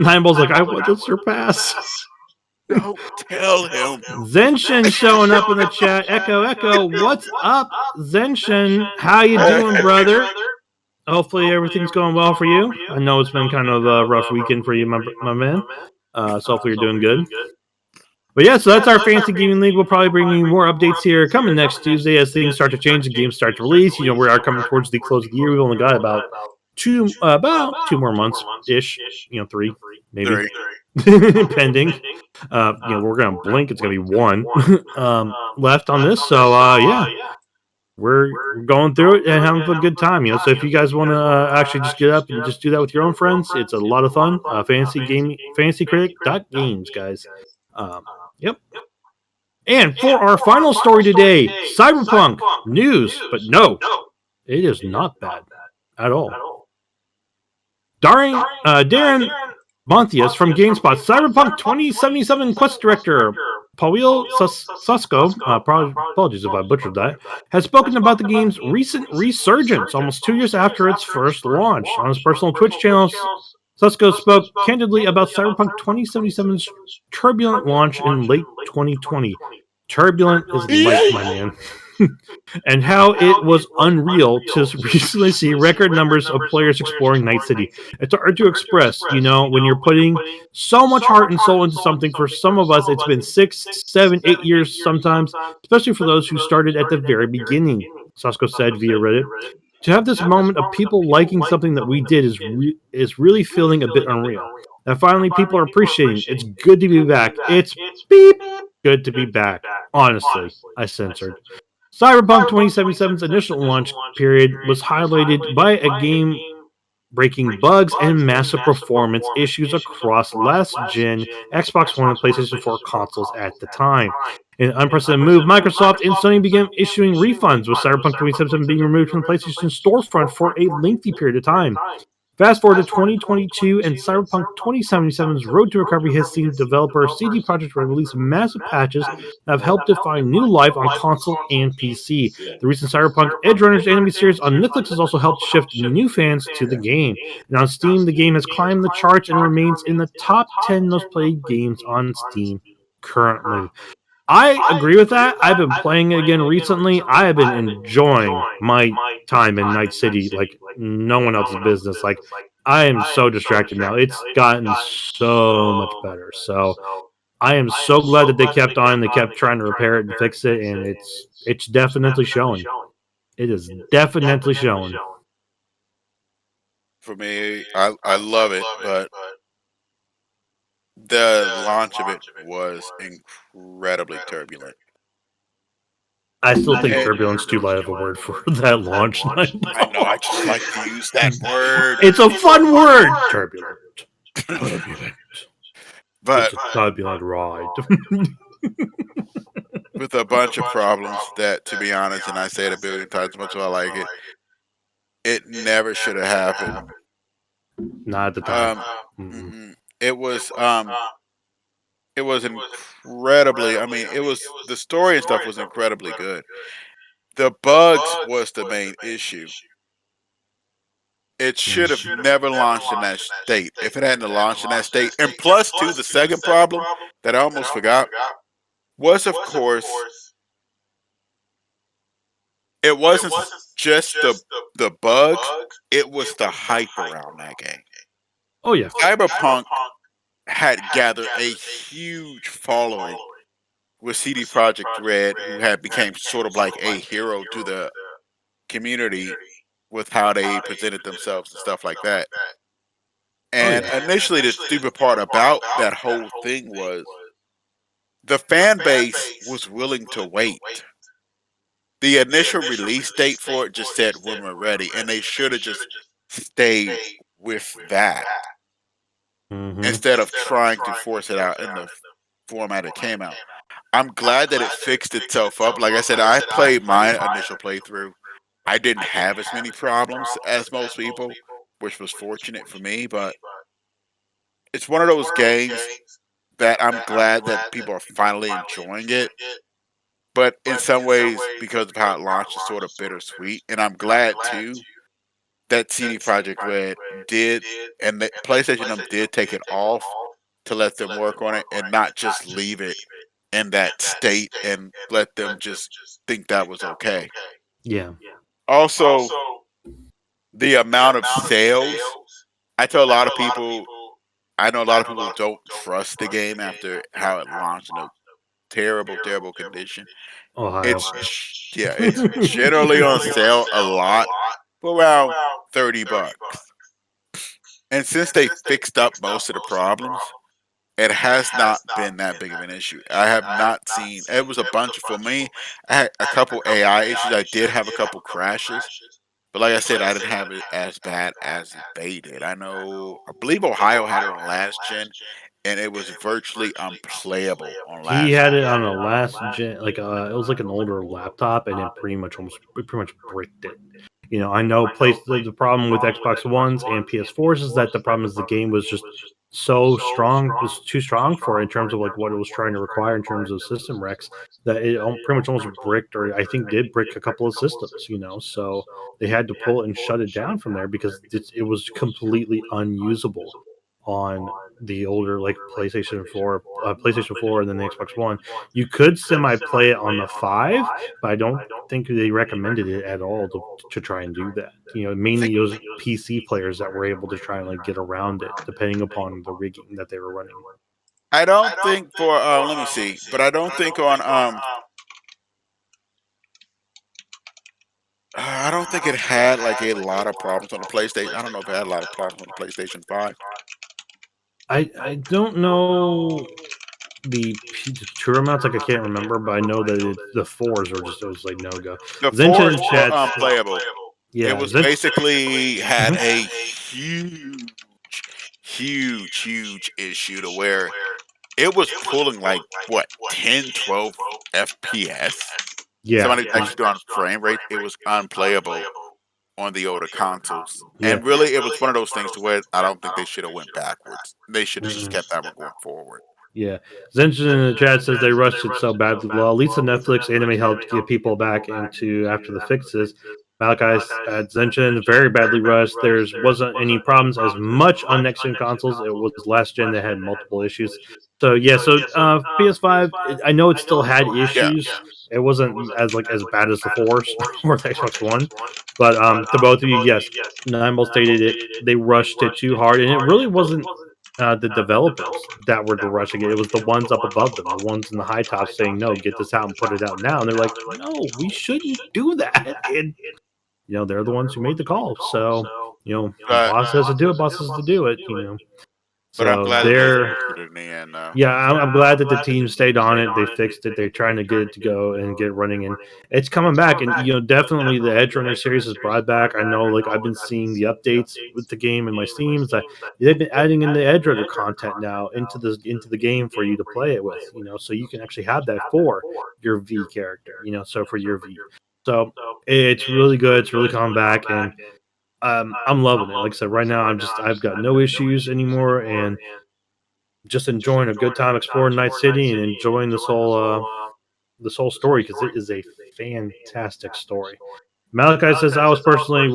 Speaker 1: 9 Ball's like, I want to surpass.
Speaker 2: Don't tell him.
Speaker 1: Zenshin showing up in the chat. Echo, what's up, Zenshin? How you doing, brother? Hopefully everything's going well for you. I know it's been kind of a rough weekend for you, my man. So hopefully you're doing good. But yeah, so that's our Fantasy Gaming League. We'll probably bring you more updates here coming next Tuesday as things start to change and games start to release. You know, we are coming towards the close of the year. We've only got about two more months ish. 3 maybe. Pending. We're gonna blink. It's gonna be 1 left on this. So yeah. We're going through it and having a good time, So if you guys want to actually just get up and just do that with your own friends, it's a lot of fun. FantasyCritic.games, guys. Yep. And for our final story today, Cyberpunk news, but no, it is not bad at all. Darren Monthias from GameSpot, Cyberpunk 2077 Quest Director Paul Susko, apologies if I butchered that, has spoken about the game's recent resurgence almost 2 years after its first launch. On his personal Twitch channel, Susko spoke candidly about Cyberpunk 2077's turbulent launch in late 2020. Turbulent is light, my man. and how it was unreal to recently see record numbers of players exploring Night City. It's hard to express, when you're putting so much heart and soul into something. For some of us, it's been 6, 7, 8 years sometimes, especially for those who started at the very beginning, Sasko said via Reddit. To have this moment of people liking something that we did is really feeling a bit unreal. That finally people are appreciating. It's good to be back. It's beep good to be back. Honestly, I censored. Cyberpunk 2077's initial launch period was highlighted by a game breaking bugs and massive performance issues across last gen Xbox One and PlayStation 4 consoles at the time. In an unprecedented move, Microsoft and Sony began issuing refunds, with Cyberpunk 2077 being removed from the PlayStation storefront for a lengthy period of time. Fast forward to 2022, and Cyberpunk 2077's road to recovery has seen developer CD Projekt Red release massive patches that have helped it find new life on console and PC. The recent Cyberpunk Edge Runners anime series on Netflix has also helped shift new fans to the game. And on Steam, the game has climbed the charts and remains in the top 10 most played games on Steam currently. I agree with that. I've been playing it again recently. I have been enjoying my time in Night City like no one else's business. Like, I am so distracted now. It's gotten so much better. So I am so glad that they kept on. They kept trying to repair it and fix it, and it's definitely showing. It is definitely showing.
Speaker 2: For me, I love it, but the launch of it was incredibly turbulent.
Speaker 1: I still think
Speaker 2: And
Speaker 1: turbulence too light of a word for that launch.
Speaker 2: I know I just like to use that word,
Speaker 1: It's a fun word. Turbulent. Turbulent.
Speaker 2: but
Speaker 1: It's a turbulent ride.
Speaker 2: with a bunch of problems that, to be honest, and I say it a billion times as much as I like it, it never should have happened.
Speaker 1: Not at the time.
Speaker 2: It was incredibly. I mean, it was the story and stuff was incredibly good. The bugs was the main issue. It should have never launched in that state. If it hadn't launched in that state, and plus, too, the second problem that I almost forgot was, of course, it wasn't just the bugs; it was the hype around that game.
Speaker 1: Oh yeah.
Speaker 2: Cyberpunk had gathered a huge following with CD Projekt Red, who had became sort of like a hero to the community with how they presented themselves and stuff like that. And initially, the stupid part about that whole thing was the fan base was willing to wait. The initial release date for it just said when we're ready, and they should have just stayed with that instead of trying to force it out in the format it came out. I'm glad that it fixed itself up. Like I said, I played my initial playthrough. I didn't have as many problems as most people, which was fortunate for me, but it's one of those games that I'm glad that people are finally enjoying it. But in some ways, because of how it launched, it's sort of bittersweet. And I'm glad too that CD Projekt Red did, and the PlayStation them did take it off to let them work on it and not just leave it in that state and let them just think that was okay.
Speaker 1: Yeah.
Speaker 2: Also, the amount of sales. I tell a lot of people, I know a lot of people don't trust the game after how it launched in a terrible, terrible condition.
Speaker 1: Ohio.
Speaker 2: It's generally on sale a lot for around $30. And since they fixed up most of the problems, it has not been that big of an issue. I have not seen it was a bunch for me. I had a couple AI issues. I did have a couple crashes. But like I said, I didn't have it as bad as they did. I believe Ohio had it on last gen, and it was virtually unplayable on
Speaker 1: He
Speaker 2: last
Speaker 1: had
Speaker 2: gen.
Speaker 1: it on a last gen, like it was like an older laptop, and it pretty much bricked it. I know the problem with Xbox Ones and PS4s is that the problem is the game was just so strong, was too strong for it in terms of like what it was trying to require in terms of system recs, that it pretty much almost bricked, or I think did brick a couple of systems. So they had to pull it and shut it down from there because it was completely unusable on the older like PlayStation 4, and then the Xbox One. You could semi play it on the 5, but I don't think they recommended it at all to try and do that. Mainly those PC players that were able to try and like get around it, depending upon the rigging that they were running.
Speaker 2: I don't think for let me see, but I don't think on I don't think it had like a lot of problems on the PlayStation. I don't know if it had a lot of problems on the PlayStation 5.
Speaker 1: I don't know the true amounts, like I can't remember, but I know that the fours were just, it was like no go.
Speaker 2: The
Speaker 1: Zenchen in
Speaker 2: fours were
Speaker 1: chat,
Speaker 2: unplayable. It
Speaker 1: yeah,
Speaker 2: was basically had a huge issue to where it was pulling like what 10, 12 FPS.
Speaker 1: yeah,
Speaker 2: Somebody was actually doing frame rate. It was unplayable on the older consoles.
Speaker 1: yeah.
Speaker 2: And really, it was one of those things to where I don't think they should have went backwards. They should have just
Speaker 1: Mm-mm.
Speaker 2: kept that one going forward.
Speaker 1: Yeah, Zenchen in the chat says they rushed it so badly. Well, at least the Netflix anime helped get people back into after the fixes. Malachi at Zenchen very badly rushed. There wasn't any problems as much on next gen consoles. It was last gen that had multiple issues. So yeah, so PS5, I know it still had
Speaker 2: Yeah.
Speaker 1: issues. It wasn't as bad as the fours or the Xbox One, but to both of you, yes, Nimble stated it. They rushed it too hard, and it really wasn't the developers that were rushing it. It was the ones up above them, the ones in the high tops saying, "No, get this out and put it out now." And they're like, "No, we shouldn't do that." And they're the ones who made the call. So
Speaker 2: But
Speaker 1: boss has to do it. Boss has to do it.
Speaker 2: I'm
Speaker 1: So
Speaker 2: glad that they
Speaker 1: they're
Speaker 2: fixed it in the end, though.
Speaker 1: yeah, I'm glad that the team stayed on it. They fixed it. They're trying to get it to go and get it running, and it's coming back. And definitely the Edge Runner series is brought back. I know, like I've been seeing the updates with the game in my Steams. They've been adding in the Edge Runner content now into the game for you to play it with. So you can actually have that for your V character. So for your V. So it's really good. It's really coming back, and I'm loving it. Like I said, right now I've got no issues anymore, and just enjoying a good time exploring Night City and enjoying this whole story, because it is a fantastic story. Malachi says I was playing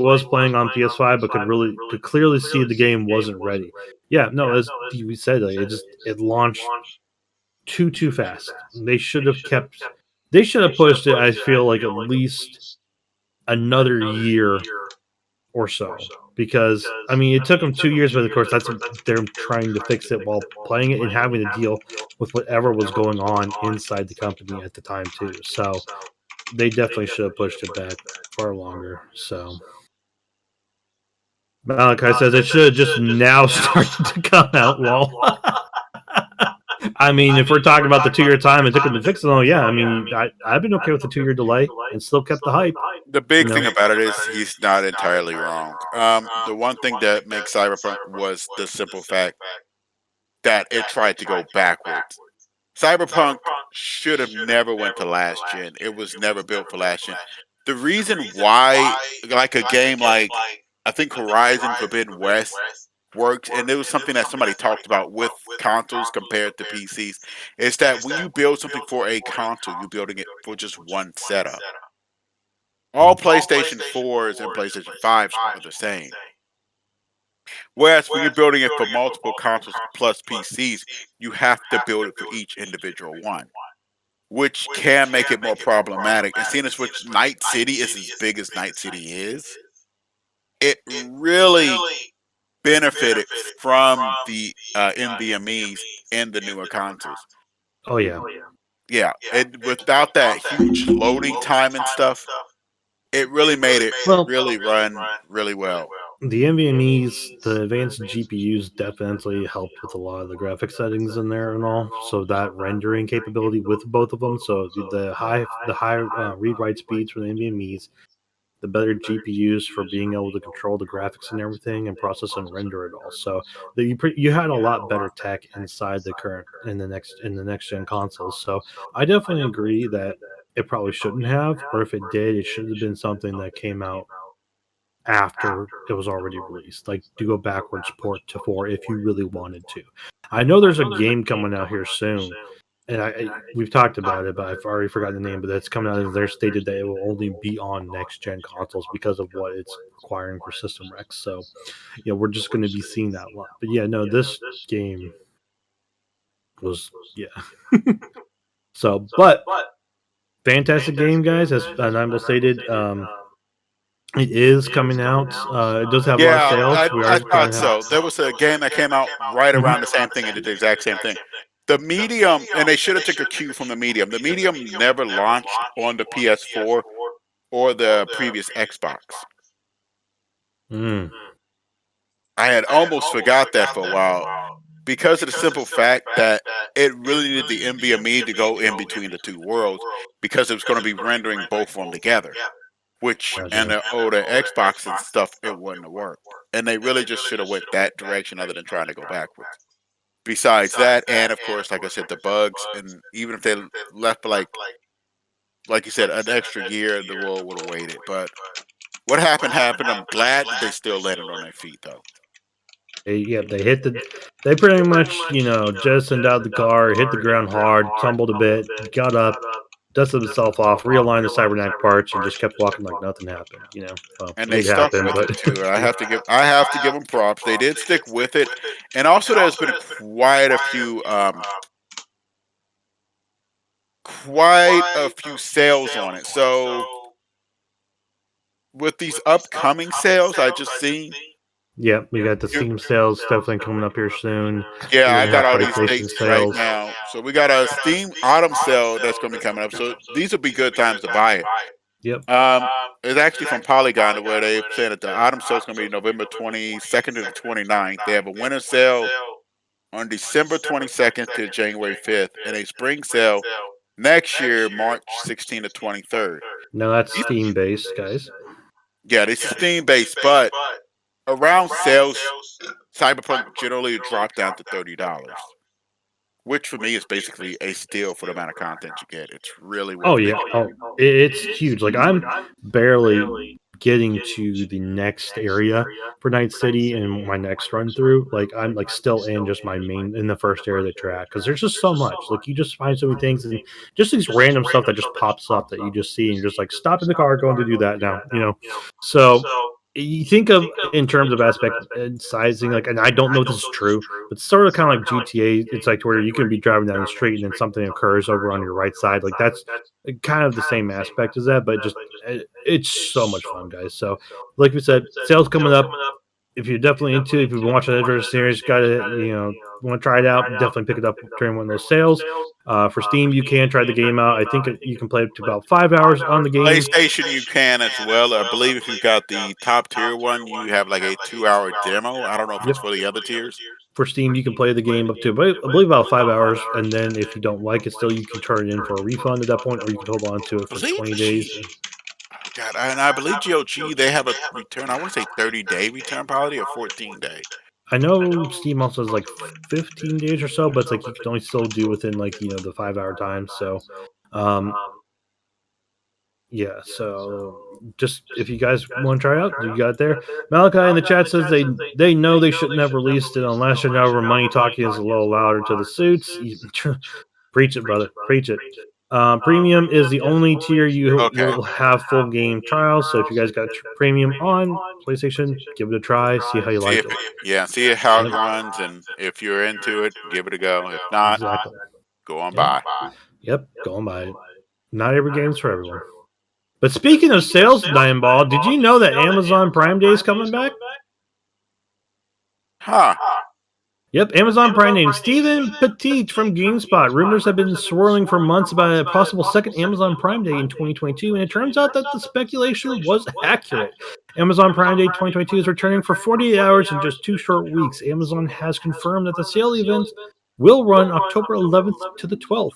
Speaker 1: on PS5, but could clearly see the game wasn't ready. Yeah, no, as we said, like, it launched too fast. They should have pushed it. I feel like at least another year or so, because I mean it took them 2 years, but of course they're trying to fix it while playing it and having to deal with whatever was going on inside the company at the time too. So they definitely should have pushed it back far longer. So Malachi says it should have just now started to come out. Lol. I mean, if we're talking about the 2 year time it took them to fix it, oh yeah, I mean, I've been okay with the 2 year delay and still kept the hype.
Speaker 2: The big thing about it is he's not entirely wrong. The one thing that makes Cyberpunk was the simple fact that it tried to go backwards. Cyberpunk should have never went to last gen. It was never built for last gen. The reason why, like a game like I think Horizon Forbidden West works, and it was something that somebody talked about with consoles compared to PCs, is that when you build something for a console, you're building it for just one setup. All PlayStation 4s and PlayStation 5s are the same. Whereas when you're building it for multiple consoles plus PCs, you have to build it for each individual one, which can make it more problematic. And seeing as which Night City is as big as Night City is, it really benefited from the NVMEs in the newer consoles.
Speaker 1: Oh yeah.
Speaker 2: Yeah, and without that huge loading time and stuff, it really made it
Speaker 1: Well,
Speaker 2: really run really well.
Speaker 1: the NVMe's, the advanced GPUs definitely helped with a lot of the graphic settings in there and all. So that rendering capability with both of them. So the high read write speeds for the NVMe's, the better GPUs for being able to control the graphics and everything and process and render it all. So you had a lot better tech inside the next gen consoles. So I definitely agree that it probably shouldn't have, or if it did, it should have been something that came out after it was already released, like to go backwards port to 4 if you really wanted to. I know there's a game coming out here soon and we've talked about it, but I've already forgotten the name. But that's coming out of there stated that it will only be on next gen consoles because of what it's requiring for System Rex. So, we're just going to be seeing that a lot. But yeah, no, this game was So, but fantastic game, guys. As Nimble stated, it is coming out. It does have a lot of
Speaker 2: Yeah,
Speaker 1: sales. We
Speaker 2: I
Speaker 1: are going
Speaker 2: thought
Speaker 1: to have.
Speaker 2: so. There was a game that came out right
Speaker 1: Mhm.
Speaker 2: around the same thing and did the exact same thing. The Medium, and they should have took a cue from the Medium. The Medium never launched on the PS4 or the previous Xbox.
Speaker 1: Mm.
Speaker 2: I had almost forgot that for a while because of the simple fact that it really needed the NVMe to go in between the two worlds because it was going to be rendering both of them together. Which and
Speaker 1: Gotcha.
Speaker 2: the older Xbox and stuff, it wouldn't have worked. And they really just should have went that direction other than trying to go backwards. Besides that, and of course, like I said, the bugs, and even if they left for like you said, an extra year, the world would have waited. But what happened happened. I'm glad that they still landed on their feet though.
Speaker 1: They pretty much, jettisoned out the car, hit the ground hard, tumbled a bit, got up, dusted himself off, realigned the cybernetic parts, and just kept walking like nothing happened. Well,
Speaker 2: And
Speaker 1: it
Speaker 2: they
Speaker 1: did
Speaker 2: stuck
Speaker 1: happen,
Speaker 2: with
Speaker 1: but
Speaker 2: it too. And
Speaker 1: yeah.
Speaker 2: I have to give them props. They did stick with it. And also there's been quite a few sales on it. So with these upcoming sales I just seen,
Speaker 1: Yeah, we got the
Speaker 2: you
Speaker 1: Steam sales definitely coming up here soon.
Speaker 2: yeah,
Speaker 1: You're
Speaker 2: I
Speaker 1: gonna
Speaker 2: got
Speaker 1: have
Speaker 2: all these
Speaker 1: PlayStation
Speaker 2: dates right
Speaker 1: sales.
Speaker 2: now. So we got a Steam Autumn sale that's going to be coming up. So these will be good times to buy it.
Speaker 1: Yep.
Speaker 2: Um, it's actually from Polygon where they're saying that the autumn sale is going to be November 22nd to the 29th. They have a winter sale on December 22nd to January 5th, and a spring sale next year, March 16th to 23rd.
Speaker 1: No, that's Steam based, guys.
Speaker 2: Yeah, this is Steam based, but around sales, Cyberpunk generally dropped down to $30, which for me is basically a steal for the amount of content you get. It's really
Speaker 1: Oh
Speaker 2: worth
Speaker 1: yeah.
Speaker 2: picking up.
Speaker 1: Oh, it's huge. Like I'm barely getting to the next area for Night City and my next run through. Like I'm like still in just my main in the first area that you're at because there's just so much. Like you just find so many things and just these random stuff that just pops up that you just see and you're just like stop in the car, going to do that now. So you think of in terms of aspect and sizing, like, and I don't know if this is true, but sort of kind of like GTA. It's like where you can be driving down the street and then something occurs over on your right side. Like that's kind of the same aspect as that, but just it's so much fun, guys. So, like we said, sales coming up. If you're definitely into it, if you've been watching the Adventure series, gotta want to try it out, definitely pick it up during one of those sales. For Steam, you can try the game out. I think you can play up to about 5 hours on the game.
Speaker 2: PlayStation, you can as well. I believe if you've got the top tier one, you have like a 2 hour demo. I don't know if it's
Speaker 1: Yep.
Speaker 2: for the other tiers.
Speaker 1: For Steam, you can play the game up to, I believe, about 5 hours, and then if you don't like it, still you can turn it in for a refund at that point, or you can hold on to it for
Speaker 2: Believe
Speaker 1: 20 days.
Speaker 2: oh God, and I believe GOG they have a return. I want to say 30-day return policy or 14-day.
Speaker 1: I know Steam also has like 15 days or so, but it's like you can only still do within like the 5 hour time. So, um, yeah. So just if you guys want to try it out, you got it there. Malachi in the chat says they know they shouldn't have released it unless you're over money talking is a little louder to the suits. Preach it, brother. Preach it. Premium is the only tier you
Speaker 2: Okay.
Speaker 1: will have full game trials. So if you guys got premium on PlayStation, give it a try. See how you
Speaker 2: See
Speaker 1: like
Speaker 2: if
Speaker 1: it.
Speaker 2: see how it
Speaker 1: Yep.
Speaker 2: runs, and if you're into it, give it a go. If not,
Speaker 1: Exactly.
Speaker 2: go on
Speaker 1: Yep.
Speaker 2: by.
Speaker 1: Yep. Go and buy it. Not every game's for everyone. But speaking of sales, Nine Ball, did you know that Amazon Prime Day is coming back?
Speaker 2: Huh.
Speaker 1: Yep, Amazon Prime name Stephen Petit from GameSpot. Rumors have been swirling for months about a possible second Amazon Prime Day in 2022, and it turns out that the speculation was accurate. Amazon Prime Day 2022 is returning for 48 hours in just 2 short weeks. Amazon has confirmed that the sale event will run October 11th to the 12th.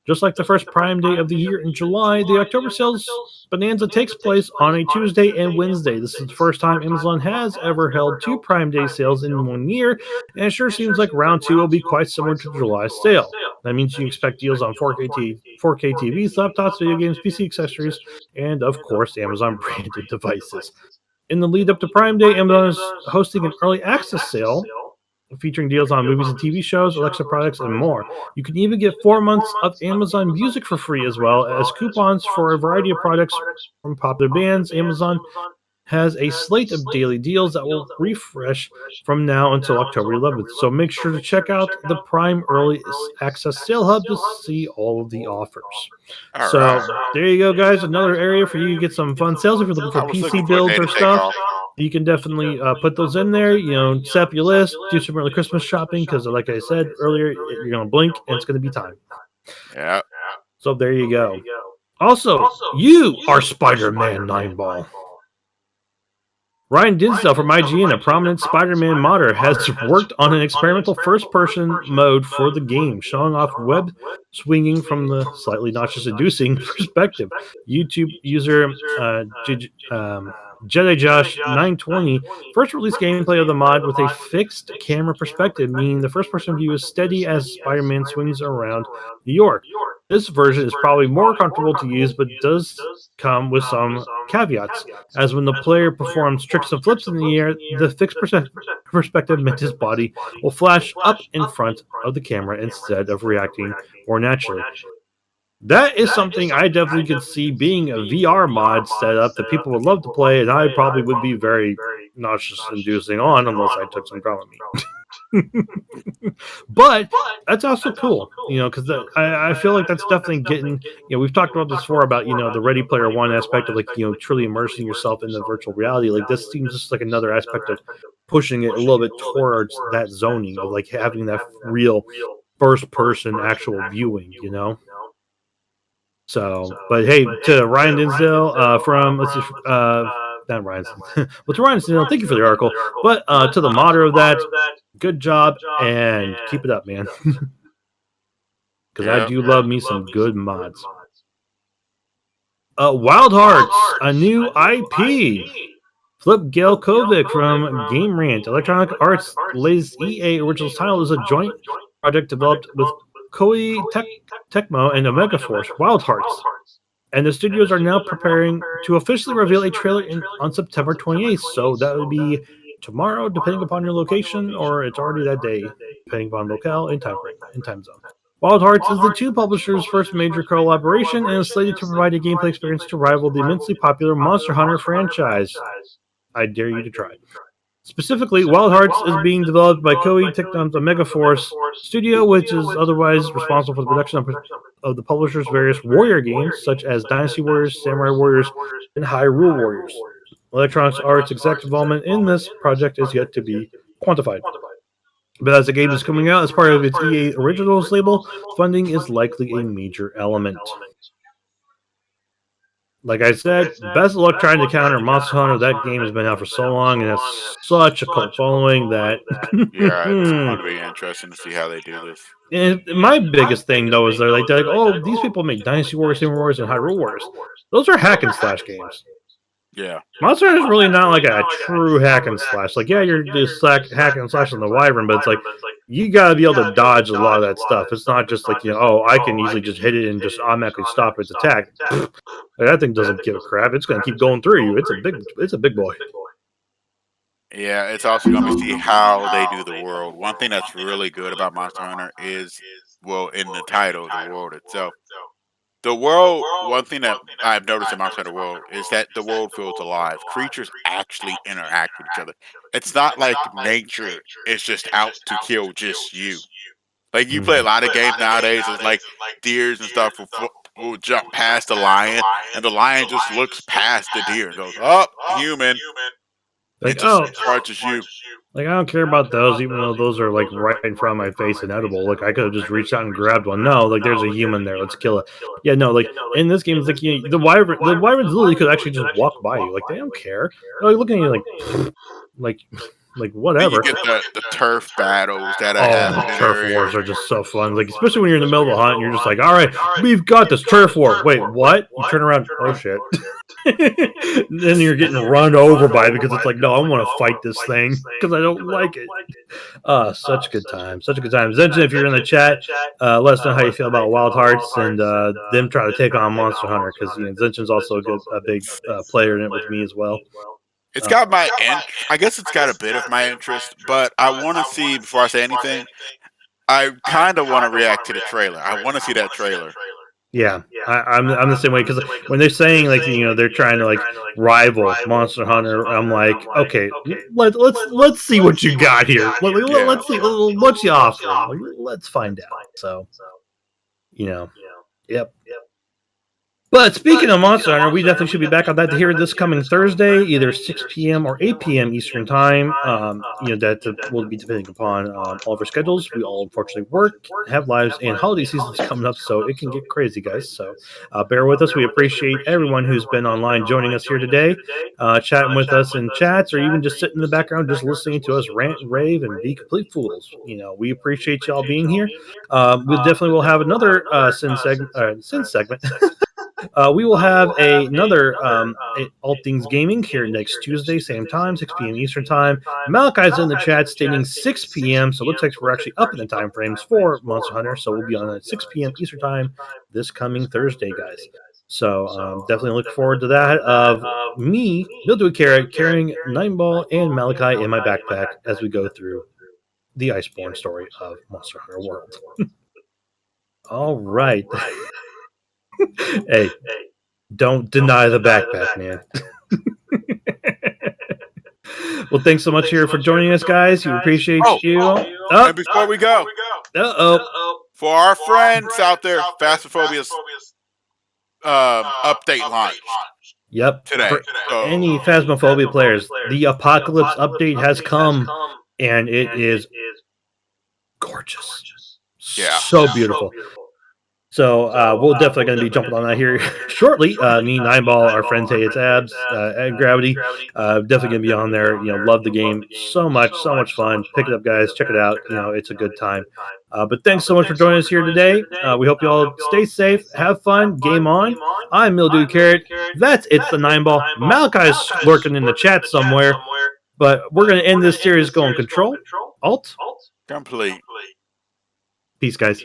Speaker 1: Just like the first Prime Day of the year in July, the October sales bonanza takes place on a Tuesday and Wednesday. This is the first time Amazon has ever held two Prime Day sales in 1 year, and it sure seems like round two will be quite similar to July's sale. That means you expect deals on 4K TVs, laptops, video games, PC accessories, and of course, Amazon branded devices. In the lead up to Prime Day, Amazon is hosting an early access sale featuring deals on movies and TV shows, Alexa products, and more. You can even get 4 months of Amazon Music for free, as well as coupons for a variety of products from popular bands. Amazon has a slate of daily deals that will refresh from now until October 11th. So make sure to check out the Prime Early Access Sale Hub to see all of the offers.
Speaker 2: All
Speaker 1: So
Speaker 2: right.
Speaker 1: there you go, guys. Another area for you to get some fun sales if you're looking for
Speaker 2: I was
Speaker 1: PC
Speaker 2: looking for a
Speaker 1: builds
Speaker 2: day
Speaker 1: or
Speaker 2: to take
Speaker 1: stuff.
Speaker 2: off.
Speaker 1: You can definitely put those in there. Set up your list, do some early Christmas shopping because, like I said earlier, you're going to blink and it's going to be time.
Speaker 2: Yeah.
Speaker 1: So there you go. Also, you are Spider-Man 9-ball. Ryan Dinsdale from IGN, a prominent Spider-Man modder, has worked on an experimental first-person mode for the game, showing off web swinging from the slightly nauseous-inducing perspective. YouTube user Jedi Josh 920 first released gameplay of the mod with a fixed camera perspective, meaning the first-person view is steady as Spider-Man swings around New York. This version is probably more comfortable to use, but does come with some caveats, as when the player performs tricks and flips in the air, the fixed perspective meant his body will flash up in front of the camera instead of reacting more naturally. That is something I definitely could see being a VR mod setup that people would love to play, and I probably would be very nauseous-inducing on unless I took some Dramamine. But that's also cool, because I feel like that's definitely getting, we've talked about this before about, the Ready Player One aspect of, like, truly immersing yourself in the virtual reality. Like, this seems just like another aspect of pushing it a little bit towards that zoning of, like, having that real first person actual viewing, So, but hey, to Ryan Dinsdale from, let's see, not Ryan, but to Ryan Dinsdale, thank you for the article. But to the modder of that, good job and keep it up, man. Because I
Speaker 2: Yep.
Speaker 1: do love me some good mods. Wild Hearts, a new IP. Flip Gelkovic from Game Rant. Electronic Arts' latest EA Originals title is a joint project developed with Koei Tecmo and Omega Force, Wild Hearts. And the studios are now preparing to officially reveal a trailer on September 28th. So that would be tomorrow, depending upon your location, or it's already that day, depending upon locale and time zone. Wild Hearts is the two publishers' first major collaboration and is slated to provide a gameplay experience to rival the immensely popular Monster Hunter franchise. I dare you to try. Specifically, Wild Hearts is being developed by Koei Tecmo's Omega Force Studio, which is otherwise responsible for the production of the publisher's various warrior games, such as Dynasty Warriors, Samurai Warriors, and Hyrule Warriors. Electronic Arts' exact involvement in this project is yet to be quantified. But as the game is coming out as part of its EA Originals label, funding is likely a major element. Like I said, best of luck trying to counter Monster Hunter. That game has been out for so long and has such a cult following that.
Speaker 2: Yeah, it's going to be interesting to see how they do this.
Speaker 1: And my biggest thing, though, is they're like, oh, these people make Dynasty Warriors, Samurai Warriors, and Hyrule Warriors. Those are hack and slash games.
Speaker 2: Yeah.
Speaker 1: Monster Hunter is really not like a true hack and slash. Like, yeah, you're just hack and slash on the Wyvern, but it's like, you gotta be able to dodge a lot of that stuff. It's not just like, I can easily just hit it and just automatically stop its attack. That thing doesn't give a crap. It's gonna keep going through you. It's a big boy.
Speaker 2: Yeah, it's also going to be see how they do the world. One thing that's really good about Monster Hunter is, well, in the title, the world itself. The world, one thing that I've noticed in Monster Hunter World is that the world feels alive. Creatures actually interact with each other. It's not like nature is just out to kill just you. Like, you play a lot of games nowadays, it's like deers and stuff will jump past the lion, and the lion just looks past the deer and goes, "Oh, human."
Speaker 1: Like,
Speaker 2: It just charges you.
Speaker 1: Like, I don't care about those, even though those are like right in front of my face and edible. Like, I could have just reached out and grabbed one. No, like, there's a human there. Let's kill it. Yeah, no, like, in this game, it's like, the wyverns literally could actually just walk by you. Like, they don't care. They're like looking at you like whatever.
Speaker 2: You get the turf battles that are
Speaker 1: Oh,
Speaker 2: happening.
Speaker 1: the turf wars are just so fun. Like, especially when you're in the middle of a hunt and you're just like, all right, we've got this turf war. Wait, what? You turn around. Oh, shit. Then you're getting run over by it because it's like, no, I want to fight this thing because I don't like it. Such a good time. Such a good time. Zenchen, if you're in the chat, let us know how you feel about Wild Hearts and them trying to take on Monster Hunter, because Zenchen's also a big player in it with me as well.
Speaker 2: It's got my I guess it's got a bit of my interest, but I want to see before I say anything. I kind of want to react to the trailer. I want to see that trailer.
Speaker 1: Yeah, I'm the same way because when they're saying like they're trying to like rival Monster Hunter, I'm like, okay, let's see what you got here. Let's see what you offering. Like, let's find out. So, yep. But speaking of Monster Hunter, we definitely should be back on that here this coming Thursday, either 6 p.m. or 8 p.m. Eastern Time. That will be depending upon all of our schedules. We all unfortunately work, have lives, and holiday season's coming up, so it can get crazy, guys. So bear with us. We appreciate everyone who's been online joining us here today, chatting with us in chats, or even just sitting in the background, just listening to us rant, rave, and be complete fools. We appreciate y'all being here. We definitely will have another sin segment. We will have another All Things Gaming here next Tuesday, same time, 6 p.m. Eastern Time. Malachi's in the chat stating 6 p.m., so it looks like we're actually up in the time frames for Monster Hunter, so we'll be on at 6 p.m. Eastern Time this coming Thursday, guys. So definitely look forward to that. Of me, Mildew Carrot, carrying Nineball and Malachi in my backpack as we go through the Iceborne story of Monster Hunter World. All right. Hey, don't deny the backpack, man. Well, thanks so much here for joining us, guys. We appreciate you.
Speaker 2: And before we go, for our friends out there, Phasmophobia's update launched.
Speaker 1: Yep.
Speaker 2: Today.
Speaker 1: For any Phasmophobia players, the Apocalypse update has come, and it is gorgeous.
Speaker 2: Yeah.
Speaker 1: So beautiful. So we're definitely going to be jumping on that here shortly. Me, Nineball, our friends, Hey It's Abs, and Gravity, definitely going to be on there. Love the game so much fun. Pick it up, guys. Check it out. It's a good time. But thanks so much for joining us here today. We hope you all stay safe, have fun, game on. I'm Mildew Carrot. It's the Nineball. Malachi's lurking in the chat somewhere. But we're going to end this series going Control, Alt,
Speaker 2: Complete.
Speaker 1: Peace, guys.